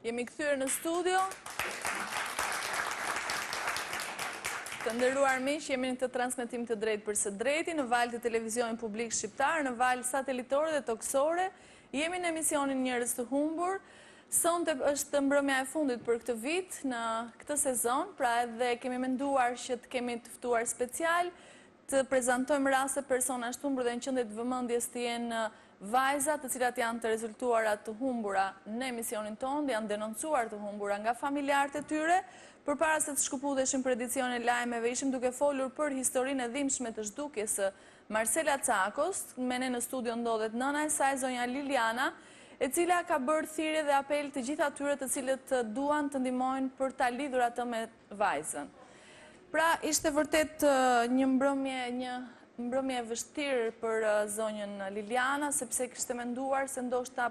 Jemi kthyer në studio. Të nderuar miq, jemi në këtë transmetim të drejtë për së drejti në valë të televizionit publik shqiptar, në valë satelitore dhe toksore. Jemi në emisionin Njerëz të humbur. Sonte është mbrëmja e fundit për këtë vit në këtë sezon, pra edhe kemi menduar që të kemi të ftuar special, të prezantojmë raste personash të humbur dhe në qendër të vëmendjes të jenë vajzat të cilat janë të rezultuara të humbura në emisionin tonë, janë denoncuar të humbura nga familjarët e tyre. Përpara se të shkëputeshim për edicion e lajmeve, ishim duke folur për historinë e dhimbshme të zhdukjes së Marcela Cakos. Me ne në studio ndodhet nëna e saj, zonja Liliana, e cila ka bërë thirrje dhe apel të gjithë atyre të cilët duan të ndihmojnë për ta lidhur atë me vajzën. Pra, ishte vërtet një mbrëmje e vështirë për zonjën Liliana, sepse kishte menduar se ndoshta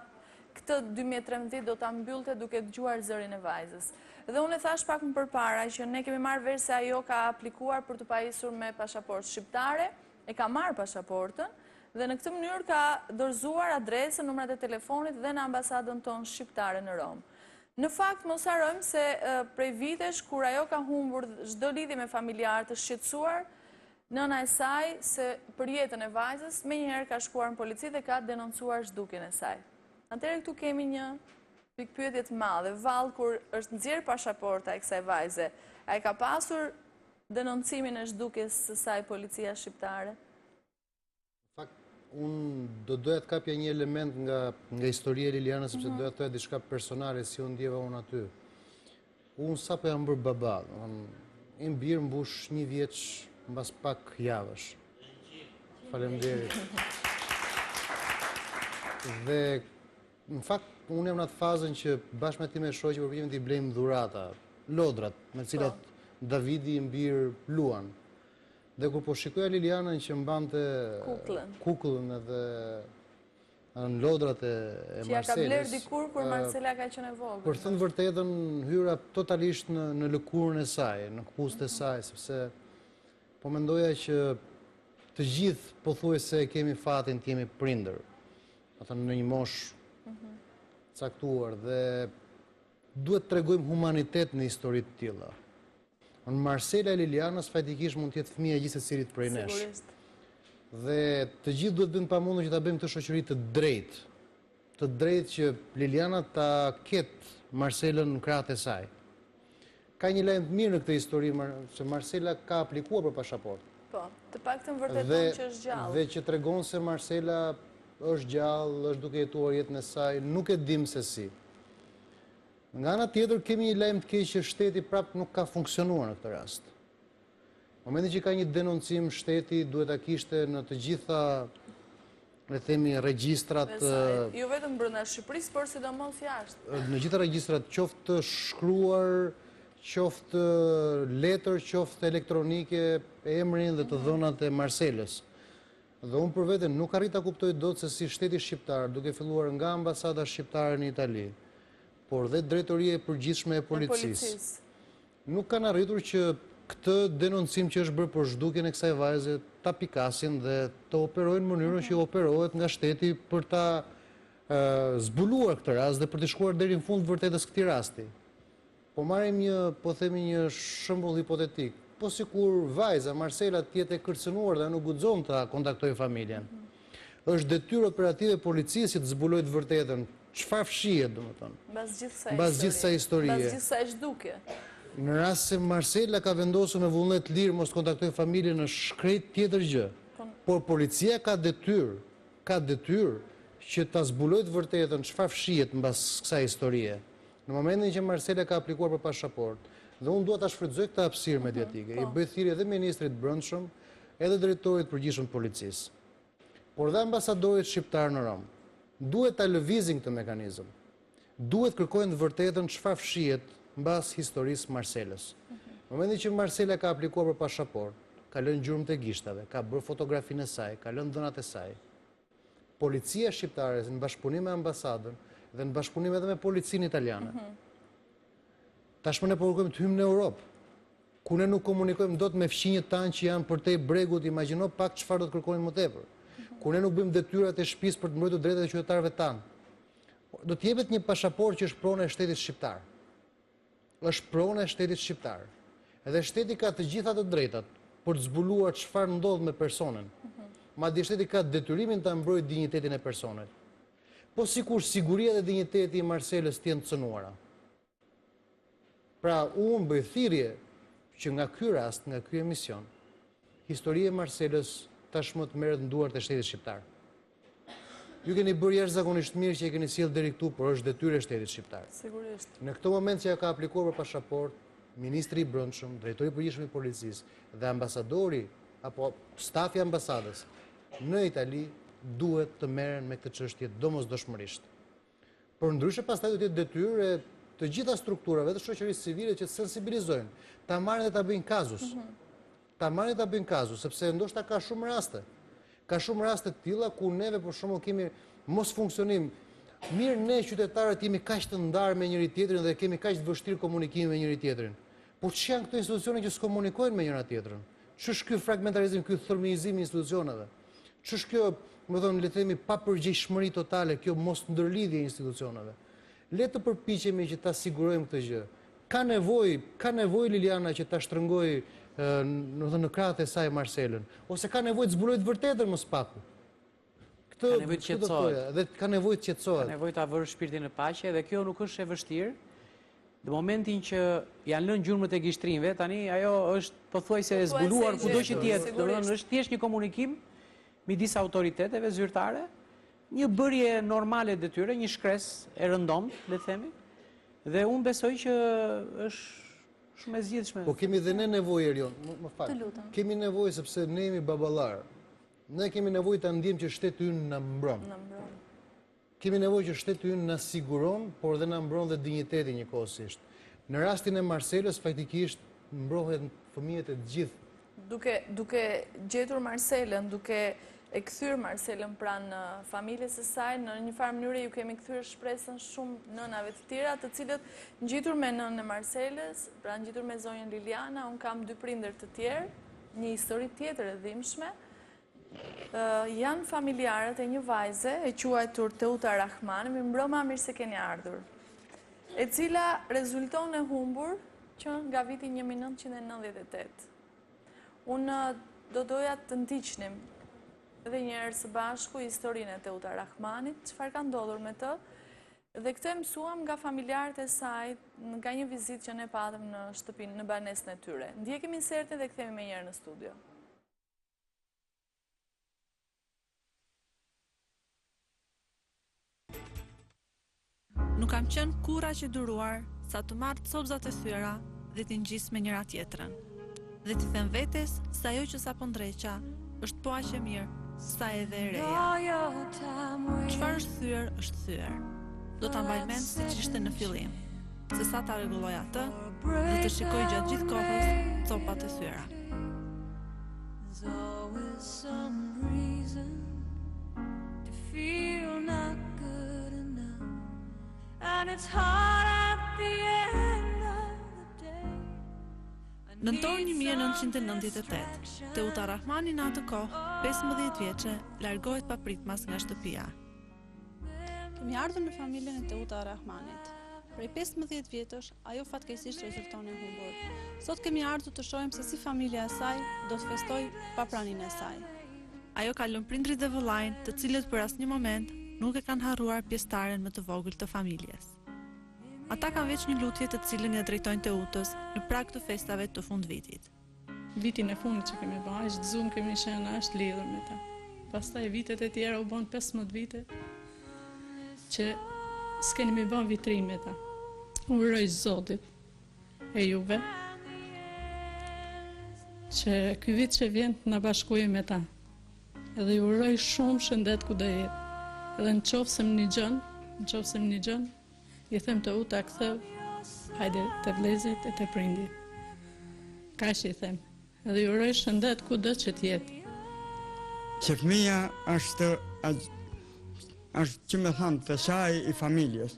këtë 2013 do ta mbyllte duke dëgjuar zërin e vajzës. Dhe unë e thash pak më përpara që ne kemi marrë vesh se ajo ka aplikuar për të pajisur me pasaportë shqiptare, e ka marrë pasaportën dhe në këtë mënyrë ka dorëzuar adresën, numrat e telefonit dhe në ambasadën tonë shqiptare në Rom. Në fakt, mos harrojmë se prej vitesh kur ajo ka humbur çdo lidhje me familjarë të shqetësuar, nëna e saj se për jetën e vajzës, menjëherë ka shkuar në polici dhe ka denoncuar zhdukjen e saj. Atëherë këtu kemi një pikpyetje të madhe, vallë kur është nxjerr pasaporta e kësaj vajze, ai ka pasur denoncimin e zhdukjes së saj policia shqiptare? Unë do doja të kapja një element nga historia e Lilianës, sepse doja të thoja diçka personale si u ndjeva unë aty. Unë sapo jam bërë baba, i mbirë mbush 1 vjeç mbas pak javësh. Faleminderit. Dhe në fakt unë jam në atë fazën që bashkë me ti me shoqë përpiqemi t'i blejmë dhurata, lodrat me cilat Davidi i mbirë luan. Dhe kur po shikoja Lilianën që mbante kukullën edhe në lodrat e Marcelës. Që ja ka blerë dikur kur Marcela ka qenë e vogël. Për thënë vërtetën, hyra totalisht në lëkurën e saj, në këpust e saj, sepse po mendoja që të gjithë pothuajse kemi fatin të jemi prindër, në një moshë caktuar, dhe duhet të tregojmë humanitet në historitë të tilla. Në Marcela e Lilianës fatikisht mund të jetë fëmia e gjithë secilit prej nesh. Dhe të gjithë duhet bëjmë pamundur që ta bëjmë këtë shoqëri të drejtë që Liliana ta ketë Marcelën në krahët e saj. Ka një lajm të mirë në këtë histori, se Marcela ka aplikuar për pasaportë. Po, të paktën vërteton që është gjallë. Dhe që tregon se Marcela është gjallë, është duke jetuar jetën e saj, nuk e dim se si. Nga ana tjetër kemi një lajm të keq që shteti prapë nuk ka funksionuar në këtë rast. Në momentin që ka një denoncim, shteti duhet ta kishte në të gjitha, le të themi, regjistrat, jo vetëm brenda Shqipërisë, por sidomos jashtë. Në gjitha regjistrat, qoftë shkruar, qoftë letër, qoftë elektronike, emrin dhe të dhënat e Marcelës. Dhe unë për veten nuk arrit ta kuptoj dot se si shteti shqiptar, duke filluar nga ambasada shqiptare në Itali, por dhe drejtoria e përgjithshme e policisë, nuk kanë arritur që këtë denoncim që është bërë për zhdukjen e kësaj vajze ta pikasin dhe të operojnë në mënyrën që operohet nga shteti për ta zbuluar këtë rast dhe për të shkuar deri në fund vërtetës këtij rasti. Po marrim një shembull hipotetik. Po sikur vajza Marcela të jetë e kërcënuar dhe nuk guxon ta kontaktojë familjen. Është detyrë operative e policisë që të zbulojë të vërtetën. Çfarë fshihet, domethënë? Mbas gjithë kësaj historie. Mbas gjithë kësaj zhdukje. Në rast se Marcela ka vendosur me vullnet lirë mos kontaktojë familjen, në shkret tjetër gjë. Por policia ka detyrë që ta zbulojë të vërtetën çfarë fshihet mbas kësaj historie. Në momentin që Marcela ka aplikuar për pasaportë, dhe unë dua ta shfrytëzoj këtë hapësirë mediatike, i bëj thirrje edhe ministrit brendshëm, edhe drejtorit përgjithshëm të policisë, por dhe ambasadorit shqiptar në Rom. Duhet ta lëvizin këtë mekanizëm. Duhet kërkojnë të vërtetën çfarë fshihet mbas historisë Marcelës. Në momentin që Marcela ka aplikuar për pasaportë, ka lënë gjurmët e gishtave, ka bërë fotografinë e saj, ka lënë dhënat e saj. Policia shqiptare në bashkëpunim me ambasadën dhe në bashkëpunim edhe me policinë italiane. Tashmë ne po kërkojmë të hyjmë në Europë, ku ne nuk komunikojmë dot me fqinjët tanë që janë përtej bregut, imagjino pak çfarë do të kërkojnë më tepër. Ku ne nuk bëjmë detyrat e shtëpisë për të mbrojtur drejtat e qytetarëve tanë. do t'jepet një pasaportë që është pronë e shtetit shqiptar. Është pronë e shtetit shqiptar. Edhe shteti ka të gjitha të drejtat për të zbuluar çfarë ndodh me personin. Madje shteti ka detyrimin ta mbrojë dinjitetin e personit. Po sikur siguria dhe dinjiteti i Marcelës të jenë të cënuara. Pra, unë bëj thirrje që nga ky rast, nga ky emision, historia e Marcelës tashmë të merret në duart e shtetit shqiptar. Ju keni bërë jashtëzakonisht mirë që e keni sjellë deri këtu, por është detyrë e shtetit shqiptar. Sigurisht. Në këtë moment që ja ka aplikuar për pasaportë, ministri i Brendshëm, drejtori i përgjithshëm i policisë dhe ambasadori apo stafi i ambasadës në Itali duhet të merren me këtë çështje domosdoshmërisht. Por ndryshe pastaj do të jetë detyrë të gjitha strukturave të shoqërisë civile që të sensibilizojnë, ta marrin dhe ta bëjnë kazus. Ta marrin dhe ta bëjnë kazus, sepse ndoshta ka shumë raste. Ka shumë raste të tilla ku neve për shembull kemi mos funksionim. Mirë, ne qytetarët jemi kaq të ndarë me njëri tjetrin dhe kemi kaq të vështirë komunikim me njëri tjetrin. Por ç'është janë këto institucione që s'komunikojnë me njëra tjetrën? Ç'është ky fragmentarizim, ky thërmizim i institucioneve? Ç'është kjo, më thonë, le të themi, papërgjegjshmëri totale, kjo mos ndërlidhje e institucioneve? Le të përpiqemi që ta sigurojmë këtë gjë. Ka nevojë Liliana që ta shtrëngojë në krahët e saj Marcelën, ose ka nevojë të zbulojë të vërtetën më spaku. Ka nevojë të qetësohet. Dhe ka nevojë të qetësohet. Ka nevojë ta vërë shpirtin në paqe dhe kjo nuk është e vështirë. Në momentin që janë lënë gjurmët e gishtrinjve, tani ajo është pothuajse e zbuluar kudo që të jetë. Domethënë është thjesht një komunikim midis autoriteteve zyrtare, një bërje normale detyre, një shkresë e rëndomt, le të themi. Dhe unë besoj që është shumë e zgjidhshme. Po kemi dhe ne nevojë, Erion, më fal. Kemi nevojë sepse ne jemi baballar. Ne kemi nevojë ta ndjejmë që shteti ynë na mbron. Kemi nevojë që shteti ynë na siguron, por dhe na mbron dhe dinjitetin njëkohësisht. Në rastin e Marcelës faktikisht mbrohen fëmijët e gjithë. Duke gjetur Marcelën, duke e kthyer Marcelën pranë familjes së saj, në një farë mënyrë ju kemi kthyer shpresën shumë nënave të tjera, të cilët ngjitur me nënën e Marcelës, pra ngjitur me zonjën Liliana, un kam dy prindër të tjerë, një histori tjetër e dhimbshme. Janë familjarët e një vajze e quajtur Teuta Rahman, mi mbroma mirë se keni ardhur, e cila rezulton e humbur që nga viti 1998. Unë do doja të ndiqnim edhe njerë së bashku historinë e Teuta Rahmanit, çfarë ka ndodhur me të, dhe këtë mësuam nga familjarët e saj, nga një vizitë që ne patëm në shtëpinë, në banesën e tyre. Ndjekim insertin dhe kthehemi me njerë në studio. Nuk kam qenë kurrë aq e duruar sa të marr copzat e thyera dhe t'i ngjis me njëra tjetrën. Dhe t'i them vetes se ajo që sapo ndreqa është po aq e mirë sa edhe e reja. Çfarë është thyer, është thyer. Do ta mbaj mend siç ishte në fillim, se sa ta rregulloj atë dhe të shikoj gjatë gjithë kohës copat e thyera. Nëntor 1998, Teuta Rahmani në atë kohë, 15 vjeçe, largohet papritmas nga shtëpia. Kemi ardhur në familjen e Teuta Rahmanit. Prej 15 vjetësh, ajo fatkeqësisht rezulton e humbur. Sot kemi ardhur të shohim se si familja e saj do të festojë papraninë e saj. Ajo ka lënë prindrit dhe vëllain, të cilët për asnjë moment nuk e kanë harruar pjesëtaren më të vogël të familjes. Ata kanë veç një lutje të cilën ja drejtojnë Teutës në prag të festave të fundvitit. Vitin e fundit që kemi bërë, është Zoom kemi qenë është lidhur me ta. Pastaj vitet e tjera u bën 15 vite që s'keni me bën vitrinë me ta. Uroj Zotit e juve që ky vit që vjen na bashkojë me ta. Edhe ju uroj shumë shëndet ku do jetë. Edhe nëse më nigjon, i them Teuta ktheu, hajde të vlezit e të prindit. Kaq i them. Edhe ju uroj shëndet kudo që të jetë. Që fëmija është që me thamë të saj i familjes.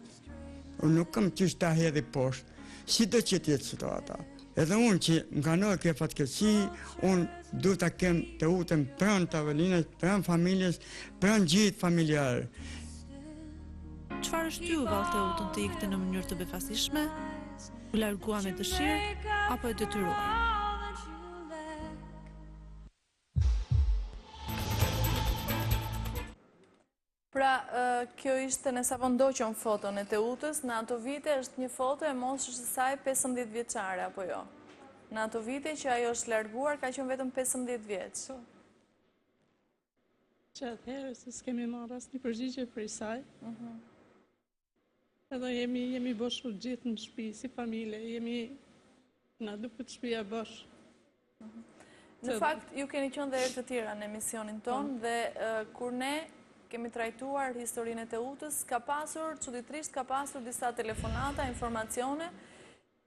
Unë nuk kam qysh ta hedhi poshtë, si do që t'jetë situata. Edhe unë që nga nojë ke fatkeqësi, unë du ta kem Teutën pranë tavelinës, pranë familjes, pranë gjithë familjarë. Çfarë çfarë shtyu Vallëteutën të ikte në mënyrë të befasishme, u largua me dëshirë apo e detyruar. Pra, kjo ishte në sapo ndoqën foton e Teutës, në ato vite është një foto e moshës së saj 15 vjeçare, apo jo? Në ato vite që ajo është larguar, ka qenë vetëm 15 vjeç. Që atëherë, se s'kemi marrë asnjë përgjigje prej saj. Edhe jemi boshur gjithë në shtëpi, si familje, na duket shtëpia bosh. Në fakt, ju keni qenë dhe herë të tjera në emisionin tonë dhe kur ne kemi trajtuar historinë e Teutës, çuditërisht ka pasur disa telefonata, informacione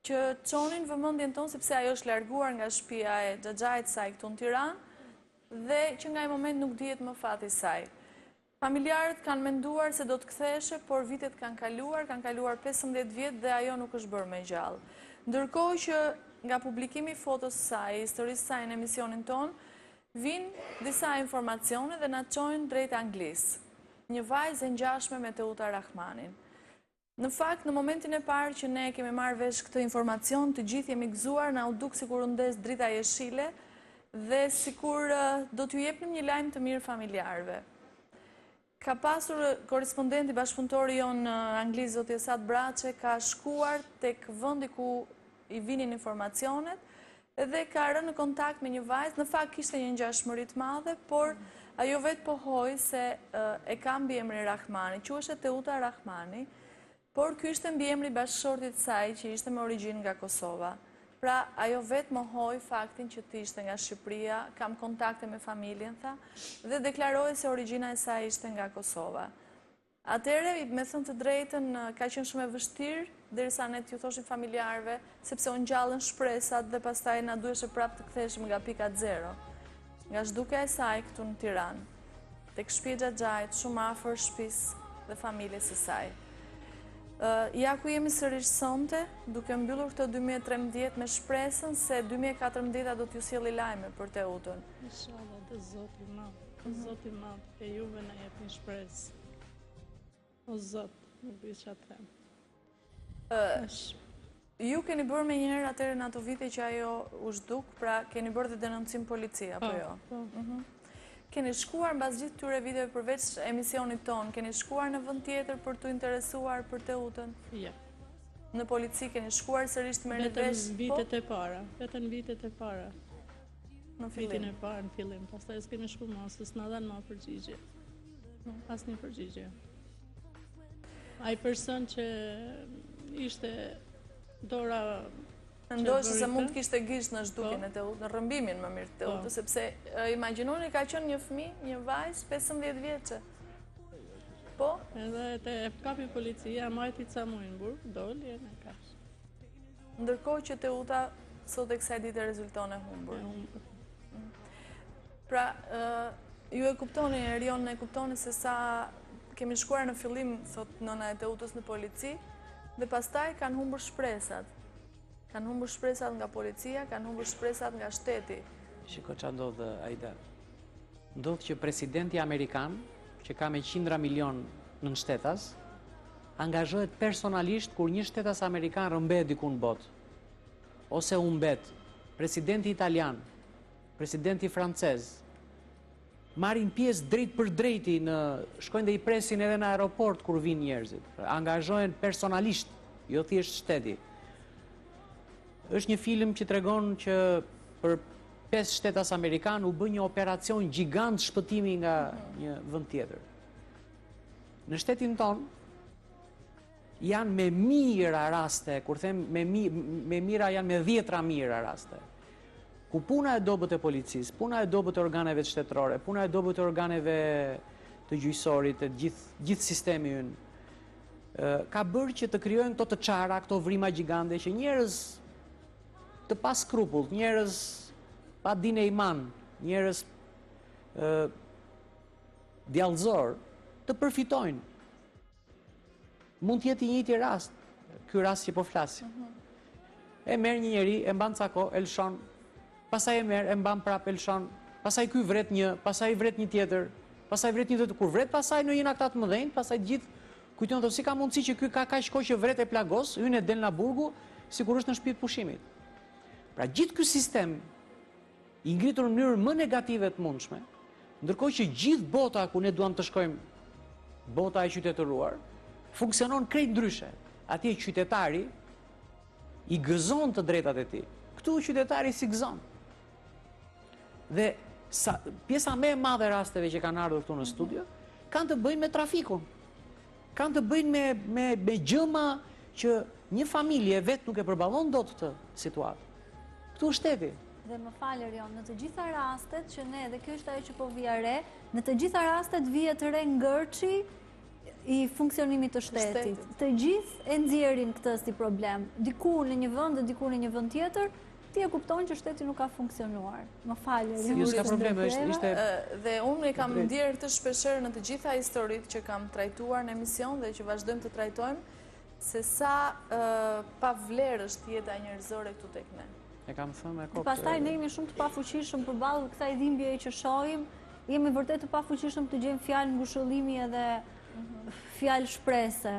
që çonin vëmendjen tonë sepse ajo është larguar nga shtëpia e xhaxhait saj këtu në Tiranë dhe që nga ai moment nuk dihet më fati i saj. Familjarët kanë menduar se do të ktheheshe, por vitet kanë kaluar 15 vjet dhe ajo nuk është bërë më gjallë. Ndërkohë që nga publikimi i fotos së saj, historisë së saj në emisionin tonë, vinë disa informacione dhe na çojnë drejt Anglisë. Një vajzë e ngjashme me Teuta Rahmanin. Në fakt, në momentin e parë që ne kemi marrë vesh këtë informacion, të gjithë jemi gëzuar, na u duk sikur u ndes drita jeshile dhe sikur do t'ju jepnim një lajm të mirë familjarëve. Ka pasur korrespondenti bashkëpunëtori jon në Angli, zoti Esat Braçe, ka shkuar tek vendi ku i vinin informacionet dhe ka rënë në kontakt me një vajzë, në fakt kishte një ngjashmëri të madhe, por ajo vetë pohoi se e ka mbiemrin Rahmani, quhej Teuta Rahmani, por ky ishte mbiemri bashkëshortit saj që ishte me origjinë nga Kosova. Pra, ajo vetë mohoi faktin që ti ishte nga Shqipëria, kam kontakte me familjen, tha, dhe deklaroi se origjina e saj ishte nga Kosova. Atëherë, me thënë të drejtën, ka qenë shumë e vështirë, derisa ne t'ju thoshim familjarëve, sepse u ngjallën shpresat dhe pastaj na duhej prapë të ktheheshim nga pika zero. Nga zhdukja e saj këtu në Tiranë, tek shtëpia e xhaxhait, shumë afër shtëpisë dhe familjes së saj. Ja ku jemi sërish sonte, duke mbyllur këtë 2013 me shpresën se 2014 do t'ju sjelli lajme për Teutën. Inshallah, dhe Zoti i Madh, Zoti i Madh e juve na jep një shpresë. O Zot, nuk di çfarë them. Ju keni bërë me njëherë atëherë në ato vite që ajo u zhduk, pra keni bërë dhe denoncim policia, apo jo? Keni shkuar mbas gjithë këtyre viteve përveç emisionit ton, keni shkuar në vend tjetër për t'u interesuar për Teutën? Jo. Në polici keni shkuar sërish të merrni vesh? Vetëm vitet e para. Në fillim. Vitin e parë në fillim, pastaj s'kemi shkuar më, s'na dhanë më përgjigje. Asnjë përgjigje. Ai person që ishte Dora Mendoj se mund të kishte gisht në zhdukjen e Teutës, në rrëmbimin më mirë të Teutës, sepse imagjinoni ka qenë një fëmijë, një vajzë 15 vjeçe. Po? Edhe e kapi policia, majti ca muj në burg, doli e në kash. Ndërkohë që Teuta sot e kësaj dite rezulton e humbur. Pra, ju e kuptoni, Erion, e kuptoni se sa kemi shkuar në fillim, thot nëna e Teutës, në polici, dhe pastaj kanë humbur shpresat. Kanë humbur shpresat nga policia, kanë humbur shpresat nga shteti. Shiko ç'a ndodh, Aida. Ndodh që presidenti amerikan, që ka me qindra milion në shtetas, angazhohet personalisht kur një shtetas amerikan rëmbet diku në botë. Ose u mbet presidenti italian, presidenti francez, marrin pjesë drejt për drejti, shkojnë dhe i presin edhe në aeroport kur vinë njerëzit. Angazhohen personalisht, jo thjesht shteti. Është një film që tregon që për 5 shtetas amerikan u bë një operacion gjigant shpëtimi nga një vend tjetër. Në shtetin ton janë me mira raste, kur them me mira janë me 10 mira raste, ku puna e dobët e policisë, puna e dobët e organeve shtetërore, puna e dobët e organeve të gjyqësorit, të gjithë sistemi ynë, ka bërë që të krijojnë këto të çara, këto vrima gjigande që njerëz të pa skrupull, njerëz pa dine iman, njerëz djallëzor, të përfitojnë. Mund t'jetë i njëjti rast, ky rast që po flasim. E merr një njeri, e mban ca kohë, e lëshon, pastaj e merr, e mban prapë, e lëshon, pastaj ky vret një, pastaj vret një tjetër, pastaj vret një tjetër, kur vret pastaj në jena këta të mëdhenj, pastaj gjithë Kujton thotë si ka mundësi që ky ka kaq kohë që vret e plagos, hyn e del nga burgu, sigurisht në shtëpi të pushimit. Pra gjithë ky sistem i ngritur në mënyrë më negative të mundshme, ndërkohë që gjithë bota ku ne duam të shkojmë, bota e qytetëruar, funksionon krejt ndryshe. Atje qytetari i gëzon të drejtat e tij. Këtu qytetari si gëzon. Dhe pjesa më e madhe e rasteve që kanë ardhur këtu në studio kanë të bëjnë me trafikun. Kanë të bëjnë me gjëma që një familje vetë nuk e përballon dot këtë situatë. Këtu është shteti. Dhe më falë Erion, në të gjitha rastet që ne, dhe kjo është ajo që po vija re, në të gjitha rastet vihet re ngërçi i funksionimit të shtetit. Të gjithë e nxjerrin këtë si problem. Diku në një vend dhe diku në një vend tjetër, ti e kupton që shteti nuk ka funksionuar. Më falë Erion. Jo, s'ka problem, ishte dhe unë e kam ndjerë këtë shpeshherë në të gjitha historitë që kam trajtuar në emision dhe që vazhdojmë të trajtojmë, se sa pa vlerë është jeta njerëzore këtu tek ne. E kam thënë me kokë. Pastaj ne jemi shumë të pafuqishëm përballë kësaj dhimbje që shohim, jemi vërtet të pafuqishëm të gjejmë fjalë ngushëllimi edhe fjalë shprese.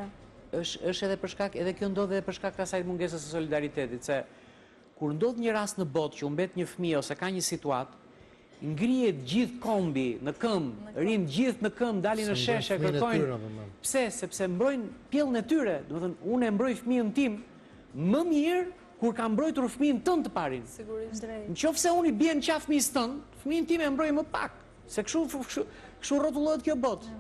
Është edhe për shkak, edhe kjo ndodh edhe për shkak të asaj mungesës së solidaritetit, se kur ndodh një rast në botë që u mbet një fëmijë ose ka një situatë, ngrihet gjithë kombi në këmbë, rinë gjithë në këmbë, dalin në sheshe, kërkojnë. Pse? Sepse mbrojnë pjellën e tyre. Domethënë, unë e mbroj fëmijën tim më mirë kur ka mbrojtur fëmijën tënd të parin. Sigurisht. Nëse unë i bie në qafë fëmijës tënd, fëmijën tim e mbroj më pak, se kështu rrotullohet kjo botë.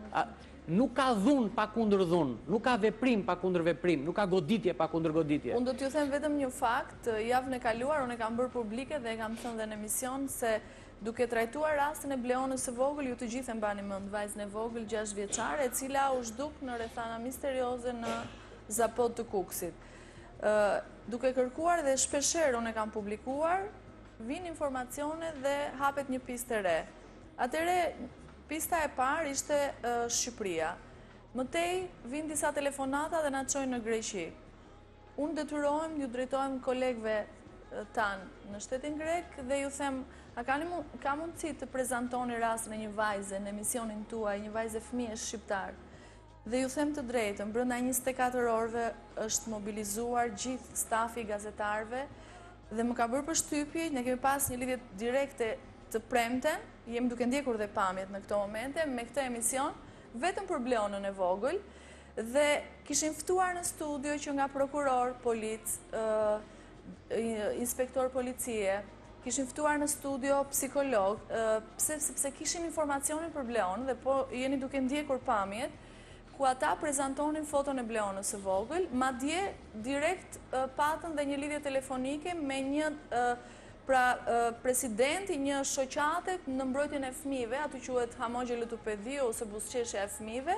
Nuk ka dhunë pa kundër dhunë, nuk ka veprim pa kundër veprim, nuk ka goditje pa kundër goditje. Unë do t'ju them vetëm një fakt, javën e kaluar unë e kam bërë publike dhe e kam thënë dhe në emision se duke trajtuar rastin e Bleonës së vogël, ju të gjithë e mbani mend vajzën e vogël 6 vjeçare, e cila u zhduk në rrethana misterioze në Zapot të Kukësit. Duke kërkuar dhe shpeshherë unë e kam publikuar, vinë informacione dhe hapet një pistë e re. Atëre pista e parë ishte Shqipëria. Mëtej vinë disa telefonata dhe na çojnë në Greqi. Unë detyrohem, ju drejtohem kolegëve tanë në shtetin grek dhe ju them, a ka mundësi të prezantoni rastin e një vajze në emisionin tuaj, një vajze fëmijë shqiptar. Dhe ju them të drejtën, brenda 24 orëve është mobilizuar gjithë stafi i gazetarëve dhe më ka bërë përshtypje, ne kemi pas një lidhje direkte të premten, jemi duke ndjekur dhe pamjet në këto momente, me këtë emision, vetëm për Bleonën e vogël, dhe kishin ftuar në studio që nga prokuror, polic, inspektor policie, kishin ftuar në studio psikolog, sepse kishin informacionin për Bleonën dhe po jeni duke ndjekur pamjet, ku ata prezentonin foton e Bleonës së vogël, madje direkt patën dhe një lidhje telefonike me një presidenti një shoqate në mbrojtjen e fëmijëve, aty quhet Hamogje Lutupedi ose buzëqeshja e fëmijëve,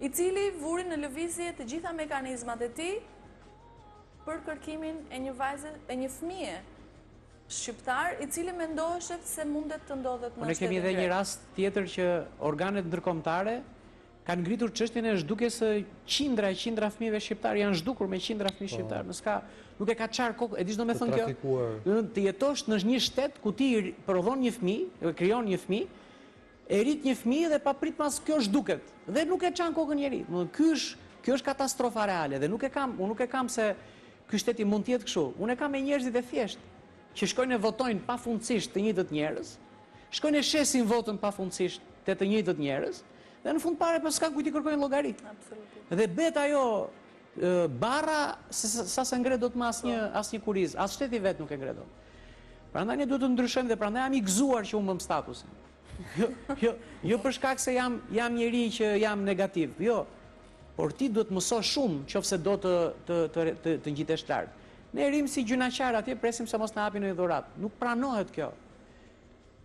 i cili vuri në lëvizje të gjitha mekanizmat e tij për kërkimin e një vajze, e një fëmije shqiptar, i cili mendoheshet se mundet të ndodhet në shtetin grek. Ne kemi edhe një rast tjetër që organet ndërkombëtare kanë ngritur çështjen e zhdukjes së qindra fëmijëve shqiptar, janë zhdukur me qindra fëmijë shqiptar. Nuk e ka çar kokë, e di ç'do të thonë kjo. Të jetosh në një shtet ku ti prodhon një fëmijë, krijon një fëmijë, e rrit një fëmijë dhe paprit mas kjo zhduket. Dhe nuk e çan kokën njerit. Kjo është katastrofa reale dhe unë nuk e kam se ky shteti mund të jetë kështu. Unë e kam me njerëzit e thjeshtë që shkojnë e votojnë pafundësisht të njëjtët njerëz, shkojnë e shesin votën pafundësisht të njëjtët njerëz, dhe në fund pare për s'ka kujt i kërkojnë llogarit. Dhe bet ajo barra sa se ngre do të më asnjë kuriz, as shteti vet nuk e ngre dot. Prandaj ne duhet të ndryshojmë dhe prandaj jam i gëzuar që humbëm statusin. Jo për shkak se jam njeri që jam negativ, jo. Por ti duhet mësosh shumë nëse do të ngjitesh lart. Ne rim si gjynaqar atje, presim se mos na hapin një dhuratë. Nuk pranohet kjo.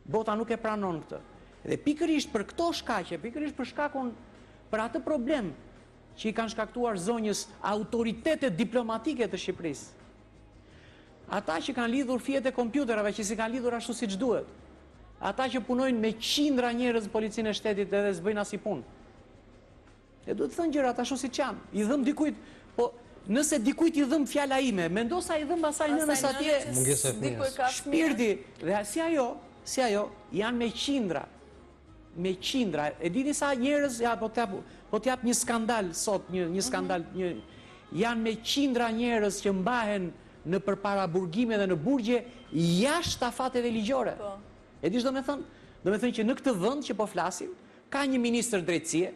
Bota nuk e pranon këtë. Dhe pikërisht për këto shkaqe, pikërisht për shkakun për atë problem që i kanë shkaktuar zonjës autoritetet diplomatike të Shqipërisë. Ata që kanë lidhur fjet e kompjuterave që si kanë lidhur ashtu siç duhet. Ata që punojnë me qindra njerëz në policinë e shtetit edhe s'bëjnë as i punë. E duhet të thënë gjërat ashtu siç janë. I dhëm dikujt, po nëse dikujt i dhëm fjala ime, mendo sa i dhëm asaj nënës atje. Mungesa e fëmijës. Shpirti dhe si ajo janë me qindra. me qindra. E dini sa njerëz, ja, po t'jap një skandal sot, një skandal, janë me qindra njerëz që mbahen në përpara burgime dhe në burgje jashtë afateve ligjore. E di ç'do me thënë? Do me thënë që në këtë vend që po flasim, ka një ministër drejtësie,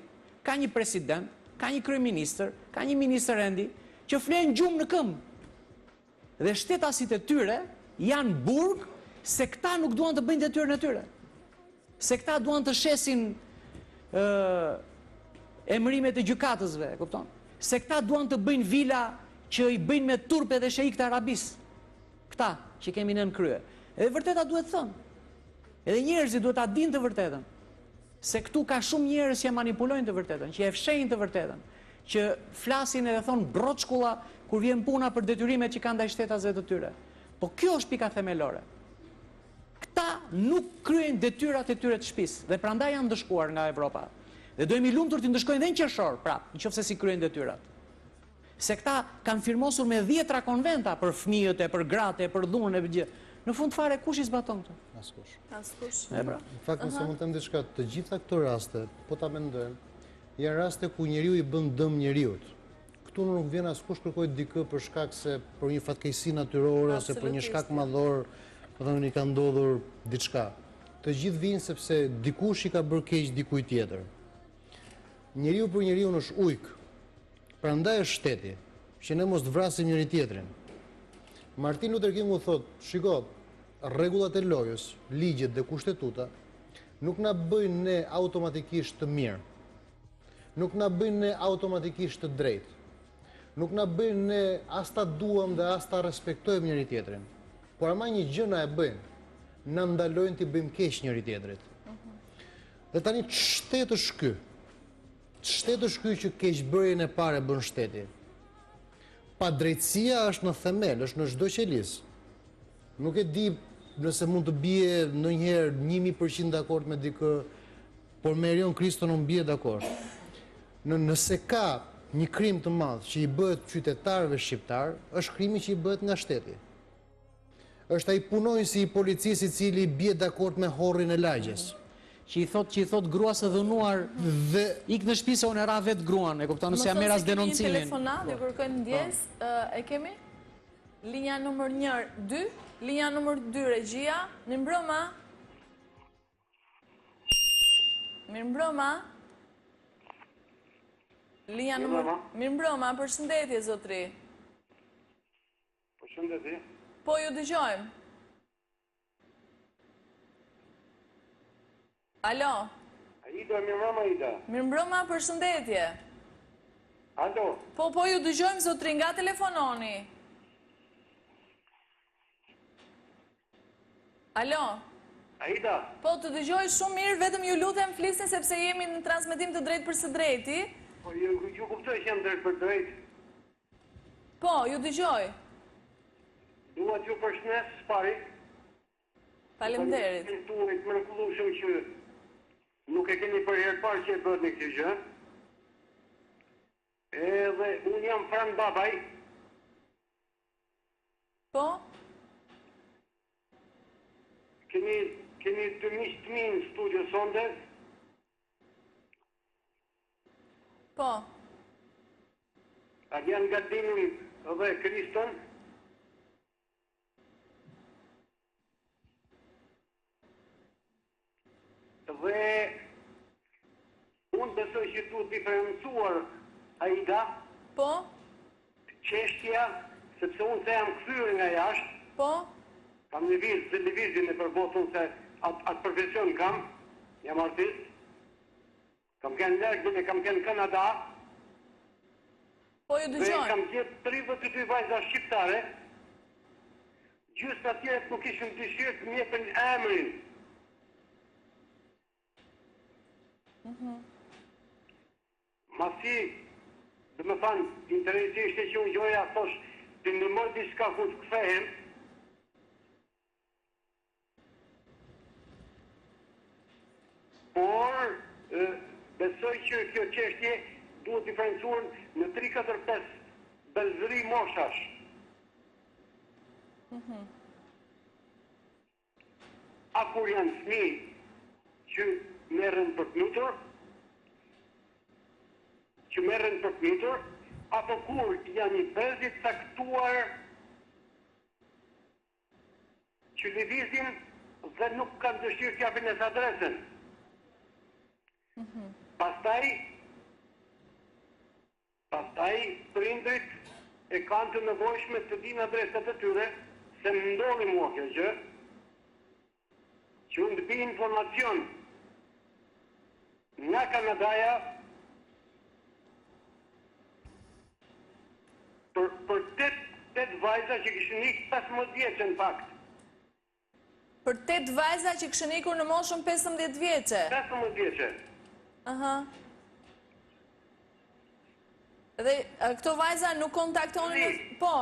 ka një president, ka një kryeministër, ka një ministër rendi, që flenë gjumë në këmbë. Dhe shtetasit e tyre janë burg se këta nuk duan të bëjnë detyrën e tyre. Se këta duan të shesin emërimet e gjykatësve, kupton? Se këta duan të bëjnë vila që i bëjnë me turpe dhe sheik të Arabis. Këta që kemi në krye. Edhe vërteta duhet thënë. Edhe njerëzit duhet ta dinë të vërtetën. Se këtu ka shumë njerëz që manipulojnë të vërtetën, që e fshehin të vërtetën, që flasin edhe thonë broçkulla kur vjen puna për detyrimet që kanë ndaj shtetasve të tyre. Po kjo është pika themelore. Këta nuk kryejnë detyrat e tyre të shtëpisë dhe prandaj janë ndëshkuar nga Evropa. Dhe do jemi lumtur të ndëshkojnë edhe në qershor, prap, nëse si kryejnë detyrat. Se këta kanë firmosur me 10 konventa për fëmijët e për gratë e për dhunën e gjë. Në fund fare kush i zbaton këto? Askush. Askush. Në fakt nëse mund të them diçka, të gjitha këto raste, po ta mendojmë, janë raste ku njeriu i bën dëm njeriut. Këtu nuk vjen askush kërkoj dikë për shkak se për një fatkeqësi natyrore ose për një shkak madhor, po thonë i ka ndodhur diçka. Të gjithë vijnë sepse dikush i ka bërë keq dikujt tjetër. Njeriu për njeriu është ujk. Prandaj është shteti, që ne mos të vrasim njëri tjetrin. Martin Luther King u thot, shiko, rregullat e lojës, ligjet dhe kushtetuta nuk na bëjnë ne automatikisht të mirë. Nuk na bëjnë ne automatikisht të drejtë. Nuk na bëjnë ne as ta duam dhe as ta respektojmë njëri tjetrin. Por ama një gjë na e bëjnë, na ndalojnë të bëjmë keq njëri tjetrit. Dhe tani ç'shtet është ky? Ç'shtet është ky që keqbërjen e parë bën shteti? Pa drejtësia është në themel, është në çdo qelis. Nuk e di nëse mund të bie ndonjëherë 1000% dakord me dikë, por me Erion Kristo nuk bie dakord. Nëse ka një krim të madh që i bëhet qytetarëve shqiptar, është krimi që i bëhet nga shteti. Është ai punonjësi i policisë i cili bie dakord me horrin e lagjes. Që i thot grua së dhunuar dhe ik në shtëpi se unë e ra vetë gruan, e kupton se ja merr as denoncimin. Një telefonat, ju kërkojnë ndjes, e kemi? Linja numër 1, 2, linja numër 2, regjia, në mbrëma. Mirë mbrëma. Linja numër... Mirë mbrëma, përshëndetje, zotri. Përshëndetje. Po, ju dëgjojmë. Alo. Aida, mirë mbrëma, Aida. Mirë mbrëma, përshëndetje. Alo. Po, ju dëgjojmë, zotri, nga telefononi. Alo. Aida. Po, të dëgjoj shumë mirë, vetëm ju lutem flisni sepse jemi në transmetim të drejtë për së drejti. Po, ju kuptoj që jam drejtë për drejtë. Po, ju dëgjoj. Dua t'ju përshëndes pari. Faleminderit. Të mrekullueshëm që nuk e keni për herë parë që e bëhet në këtë gjë. Edhe unë jam Fran Babaj. Po? Keni 2 miq të mi në studio sonde? Po. Adrian Gardinin dhe Kriston? Dhe unë besoj që duhet diferencuar Aida. Po? Çështja, sepse unë se jam kthyer nga jashtë. Po? Kam televizin e përbotën se atë profesion kam, jam artist. Kam kënë lërgjën e kam kënë Kanada. Po, ju dëgjoj. Dhe kam gjithë 32 vajza shqiptare. Gjysë atjerët nuk ishën dëshirë të mjepën emrin. Masi, dhe me thanë, interesisht e që unë gjoja, thosh, të ndërmoj diska ku të kthehem, por, besoj që kjo çështje duhet diferencuar në 3-4-5 belzëri moshash. A kur janë fëmijë që merren për flutur, apo kur janë i bëzit saktuar që lëvizin dhe nuk kanë dëshirë të japin as adresën. Pastaj prindrit e kanë të nevojshme të dinë adresat e tyre, se më ndodhi mua kjo gjë, që unë të bi informacion nga Kanadaja për 8 vajza që kishin ikë 15 vjeçë në fakt. Për 8 vajza që kishin ikur në moshën 15 vjeçë? 15 vjeçë. Aha. Dhe këto vajza nuk kontaktonin... Po.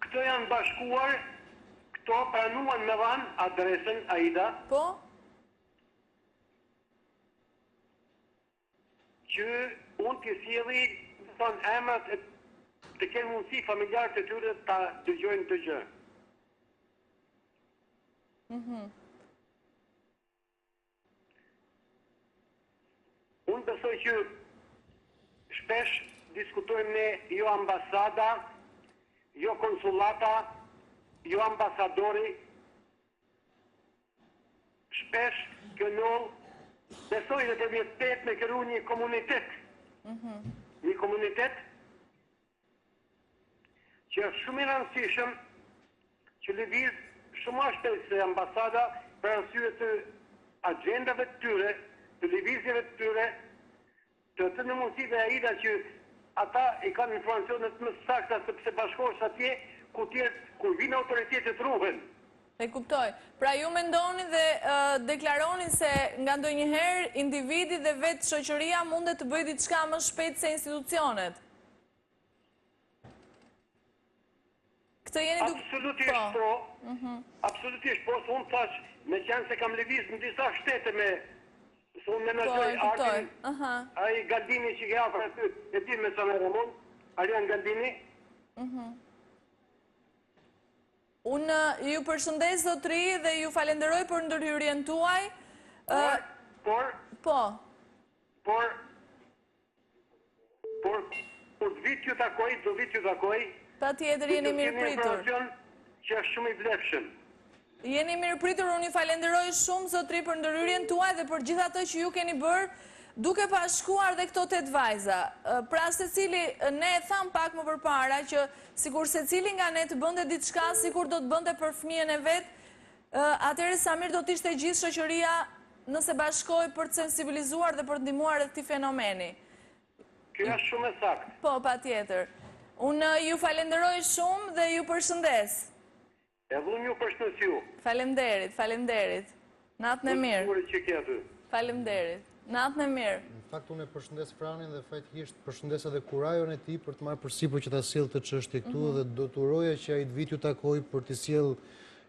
Këto janë bashkuar, këto pranuan me dhanë adresën Aida. Po. Që unë të sjelli thonë emrat të kenë mundësi familjarë të tyre të dëgjojnë të gjë. Unë besoj që shpesh diskutojmë ne jo ambasada, jo konsulata, jo ambasadori. Shpesh kënoll besoj dhe të vjetet me kërru një komunitet. Një komunitet që është shumë i rëndësishëm që lëviz shumë ashtë se ambasada për arsye të agendave të tyre, të lëvizjeve të tyre, të në mundësive e Aida që ata i kanë informacionet më sakta sepse bashkosh atje ku vinë autoritetet ruhen. E kuptoj. Pra ju mendoni dhe deklaroni se nga ndonjëherë individi dhe vetë shoqëria mundet të bëjë diçka më shpejt se institucionet. Këtë jeni Absolutisht po. Absolutisht po, se unë thash, me qenë se kam lëviz në disa shtete me se unë menaxhoj Artin, ai Galdini që ke hapur aty, e di me sa me Ramon, Arian Galdini. Unë ju përshëndes zotëri dhe ju falenderoj për ndërhyrjen tuaj. Por të vit ju takoj, do vit ju takoj. Pa tjetër jeni mirë pritur. Që është shumë i vlefshëm. Jeni mirë pritur, unë ju falenderoj shumë zotëri për ndërhyrjen tuaj dhe për gjithë ato që ju keni bërë duke pashkuar dhe këto 8 vajza. Pra secili, ne e tham pak më përpara që sikur secili nga ne të bënde diçka, sikur do të bënde për fëmijën e vet, atëherë sa mirë do të ishte gjithë shoqëria nëse bashkoj për të sensibilizuar dhe për të ndihmuar rreth këtij fenomeni. Kjo është shumë e saktë. Po, patjetër. Unë ju falenderoj shumë dhe ju përshëndes. Edhe unë ju përshëndes ju. Faleminderit. Natën e mirë. Faleminderit. Natën e mirë. Në fakt unë e përshëndes Franin dhe fatikisht përshëndes edhe kurajon e tij për të marrë përsipër që ta sjellë të çështje këtu dhe do të uroja që ai të vit ju takoj për të sjell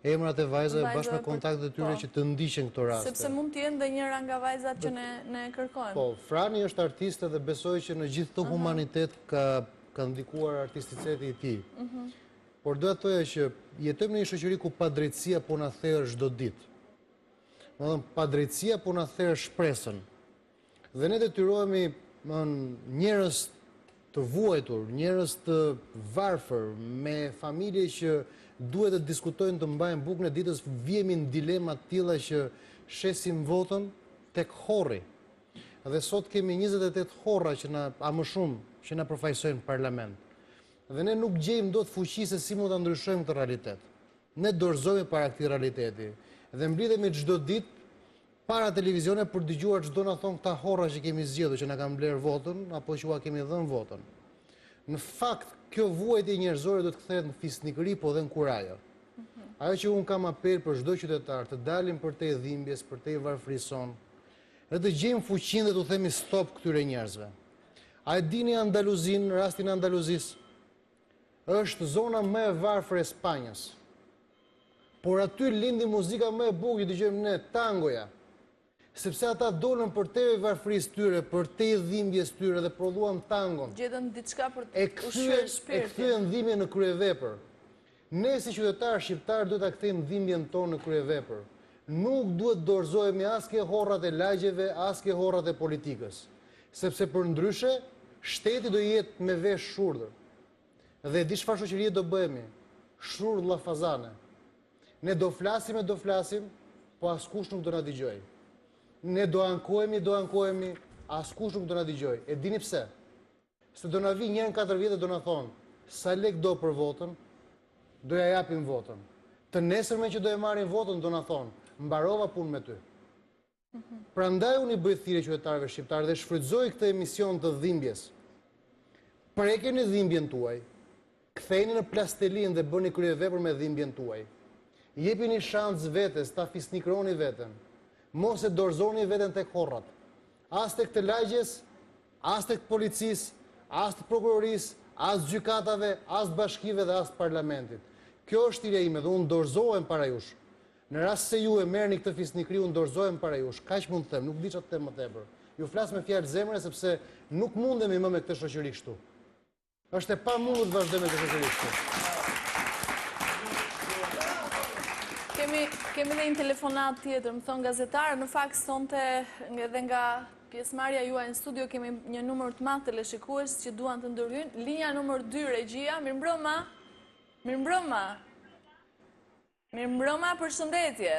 emrat e vajzave bashkë me kontaktet e tyre që të ndiqen këto raste. Sepse mund të jenë dhe njëra nga vajzat që ne kërkojmë. Po, Frani është artist dhe besoj që në gjithë të humanitet ka ndikuar artisticeti i tij. Por do të thoya që jetojmë në një shoqëri ku padrejtësia po na therr çdo ditë. Domethënë padrejtësia po na therr shpresën. Dhe ne detyrohemi njerëz të vuajtur, njerëz të varfër, me familje që duhet të diskutojnë të mbajnë bukën e ditës, vjemi në dilema të tilla që shesim votën tek horri. Dhe sot kemi 28 horra që a më shumë që na përfaqësojnë parlament. Dhe ne nuk gjejmë dot fuqi se si mund ta ndryshojmë këtë realitet. Ne dorëzohemi para këtij realiteti dhe mblidhemi çdo ditë para televizione për dëgjuar çdo na thon këta horra që kemi zgjedhur që na kanë bler votën apo që ua kemi dhënë votën. Në fakt, kjo vuajtje njerëzore do të kthehet në fisnikëri po dhe në kurajo. Ajo që un kam apel për çdo qytetar të dalin për te dhimbjes, për te varfërison, dhe të gjejmë fuqinë dhe të themi stop këtyre njerëzve. A e dini Andaluzin, rastin Andaluzis? Është zona më e varfër e Spanjës. Por aty lindi muzika më e bukur që dëgjojmë ne, tangoja. Sepse ata dolën për te varfërisë tyre, për te dhimbjes tyre dhe prodhuan tangon. Gjetën diçka për të ushqyer shpirtin. E kthyen dhimbjen në kryevepër. Ne si qytetarë shqiptar duhet ta kthejmë dhimbjen tonë në kryevepër. nuk duhet dorëzohemi as ke horrat e lagjeve, as ke horrat e politikës. Sepse për ndryshe, shteti do jetë me vesh shurdhër. Dhe di çfarë shoqërie do bëhemi? Shurdh llafazane. Ne do flasim, po askush nuk do na dëgjojë. Ne do ankohemi, askush nuk do na dëgjojë. E dini pse? Se do na vi një në 4 vjet dhe do na thonë, sa lek do për votën, do ja japim votën. Të nesërmen që do e marrin votën, do na thonë, mbarova punë me ty. Prandaj unë i bëj thirrje qytetarëve shqiptarë dhe shfrytëzoj këtë emision të dhimbjes. Prekeni dhimbjen tuaj, kthejeni në plastelin dhe bëni kryevepër me dhimbjen tuaj. Jepini shans vetes, ta fisnikroni veten. Mos e dorëzoni veten tek horrat. As tek të lagjes, as tek policisë, as të prokurorisë, as gjykatave, as bashkive dhe as parlamentit. Kjo është thirrja ime dhe unë dorëzohem para jush. Në rast se ju e merrni këtë fisnikri, unë dorëzohem para jush. Kaq mund të them, nuk di çfarë të them më tepër. Ju flas me fjalë zemre sepse nuk mundemi më me këtë shoqëri kështu. Është e pamundur të vazhdojmë me këtë shoqëri kështu. Kemi dhe një telefonat tjetër, më thonë gazetarë, në fakt sonte edhe nga pjesëmarrja juaj në studio kemi një numër të madh teleshikues që duan të ndërhyjnë. Linja numër 2, regjia, mirëmbrëma. Mirëmbrëma. Mirëmbrëma, përshëndetje.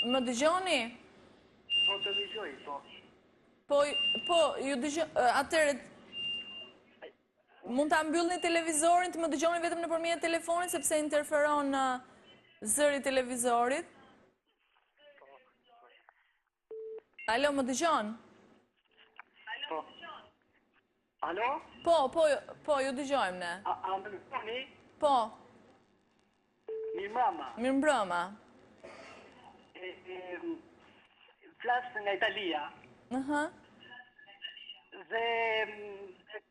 Më dëgjoni? Po të dëgjoj, po. Po, ju dëgjoj, atëre mund ta mbyllni televizorin, të më dëgjoni vetëm nëpërmjet telefonit sepse interferon zëri i televizorit. Alo, më dëgjon? Po. Alo? Po, ju dëgjojmë ne. A më dëgjoni? Po. Mirëmbrëma. Mirëmbrëma. Flas nga Italia. Dhe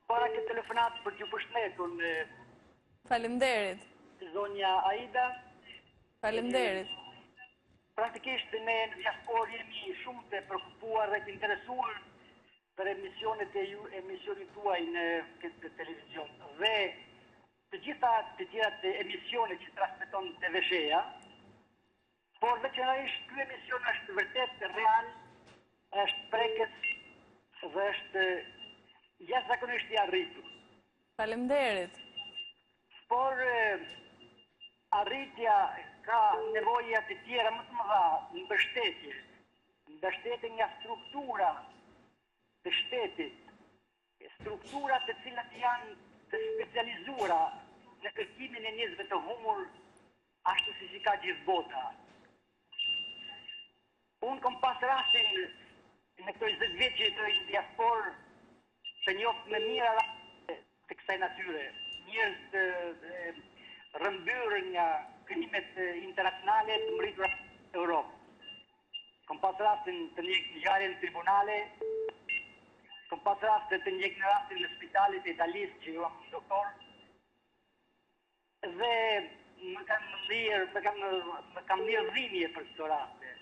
para këtë telefonat për t'ju përshëndetur në Faleminderit. zonja Aida. Faleminderit. Praktikisht ne në diasporë jemi shumë të preokupuar dhe të interesuar për emisionit tuaj në këtë televizion. Dhe të gjitha të tjerat emisione që transmeton TV-shea, por veçanërisht ky emision është vërtet real, është prekës dhe është jashtëzakonisht i arritur. Faleminderit. Por arritja ka nevoja të tjera më të mëdha në mbështetje nga struktura të shtetit, struktura të cilat janë të specializuara në kërkimin e njerëzve të humur, ashtu si ka gjithë bota. Unë kom pas rastin në këto 20 vjet që jetoj në diasporë të njoft me mira raste të kësaj natyre, njerëz të rrëmbyer nga krimet internacionale të mbritura në Europë. Kom pas rastin të ndjek ngjarje në tribunale, kom pas raste të ndjek në rastin në spitalet e Italisë që jam doktor, dhe më kam lirë dhimbje për këto raste.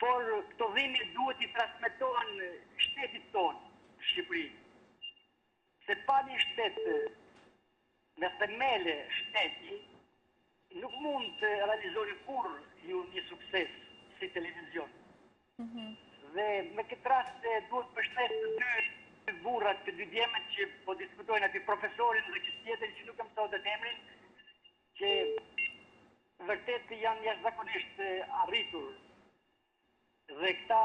Por këto dhimbje duhet i transmetohen shtetit tonë, Shqipëri. Se pa një shtet me themele shteti, nuk mund të realizoni kur ju një sukses si televizion. Dhe me këtë rast duhet përshëndes të dy burrat, të dy djemët që po diskutojnë aty, profesorin dhe që tjetër që nuk e mësoj të emrin, që vërtet janë jashtëzakonisht arritur. Dhe këta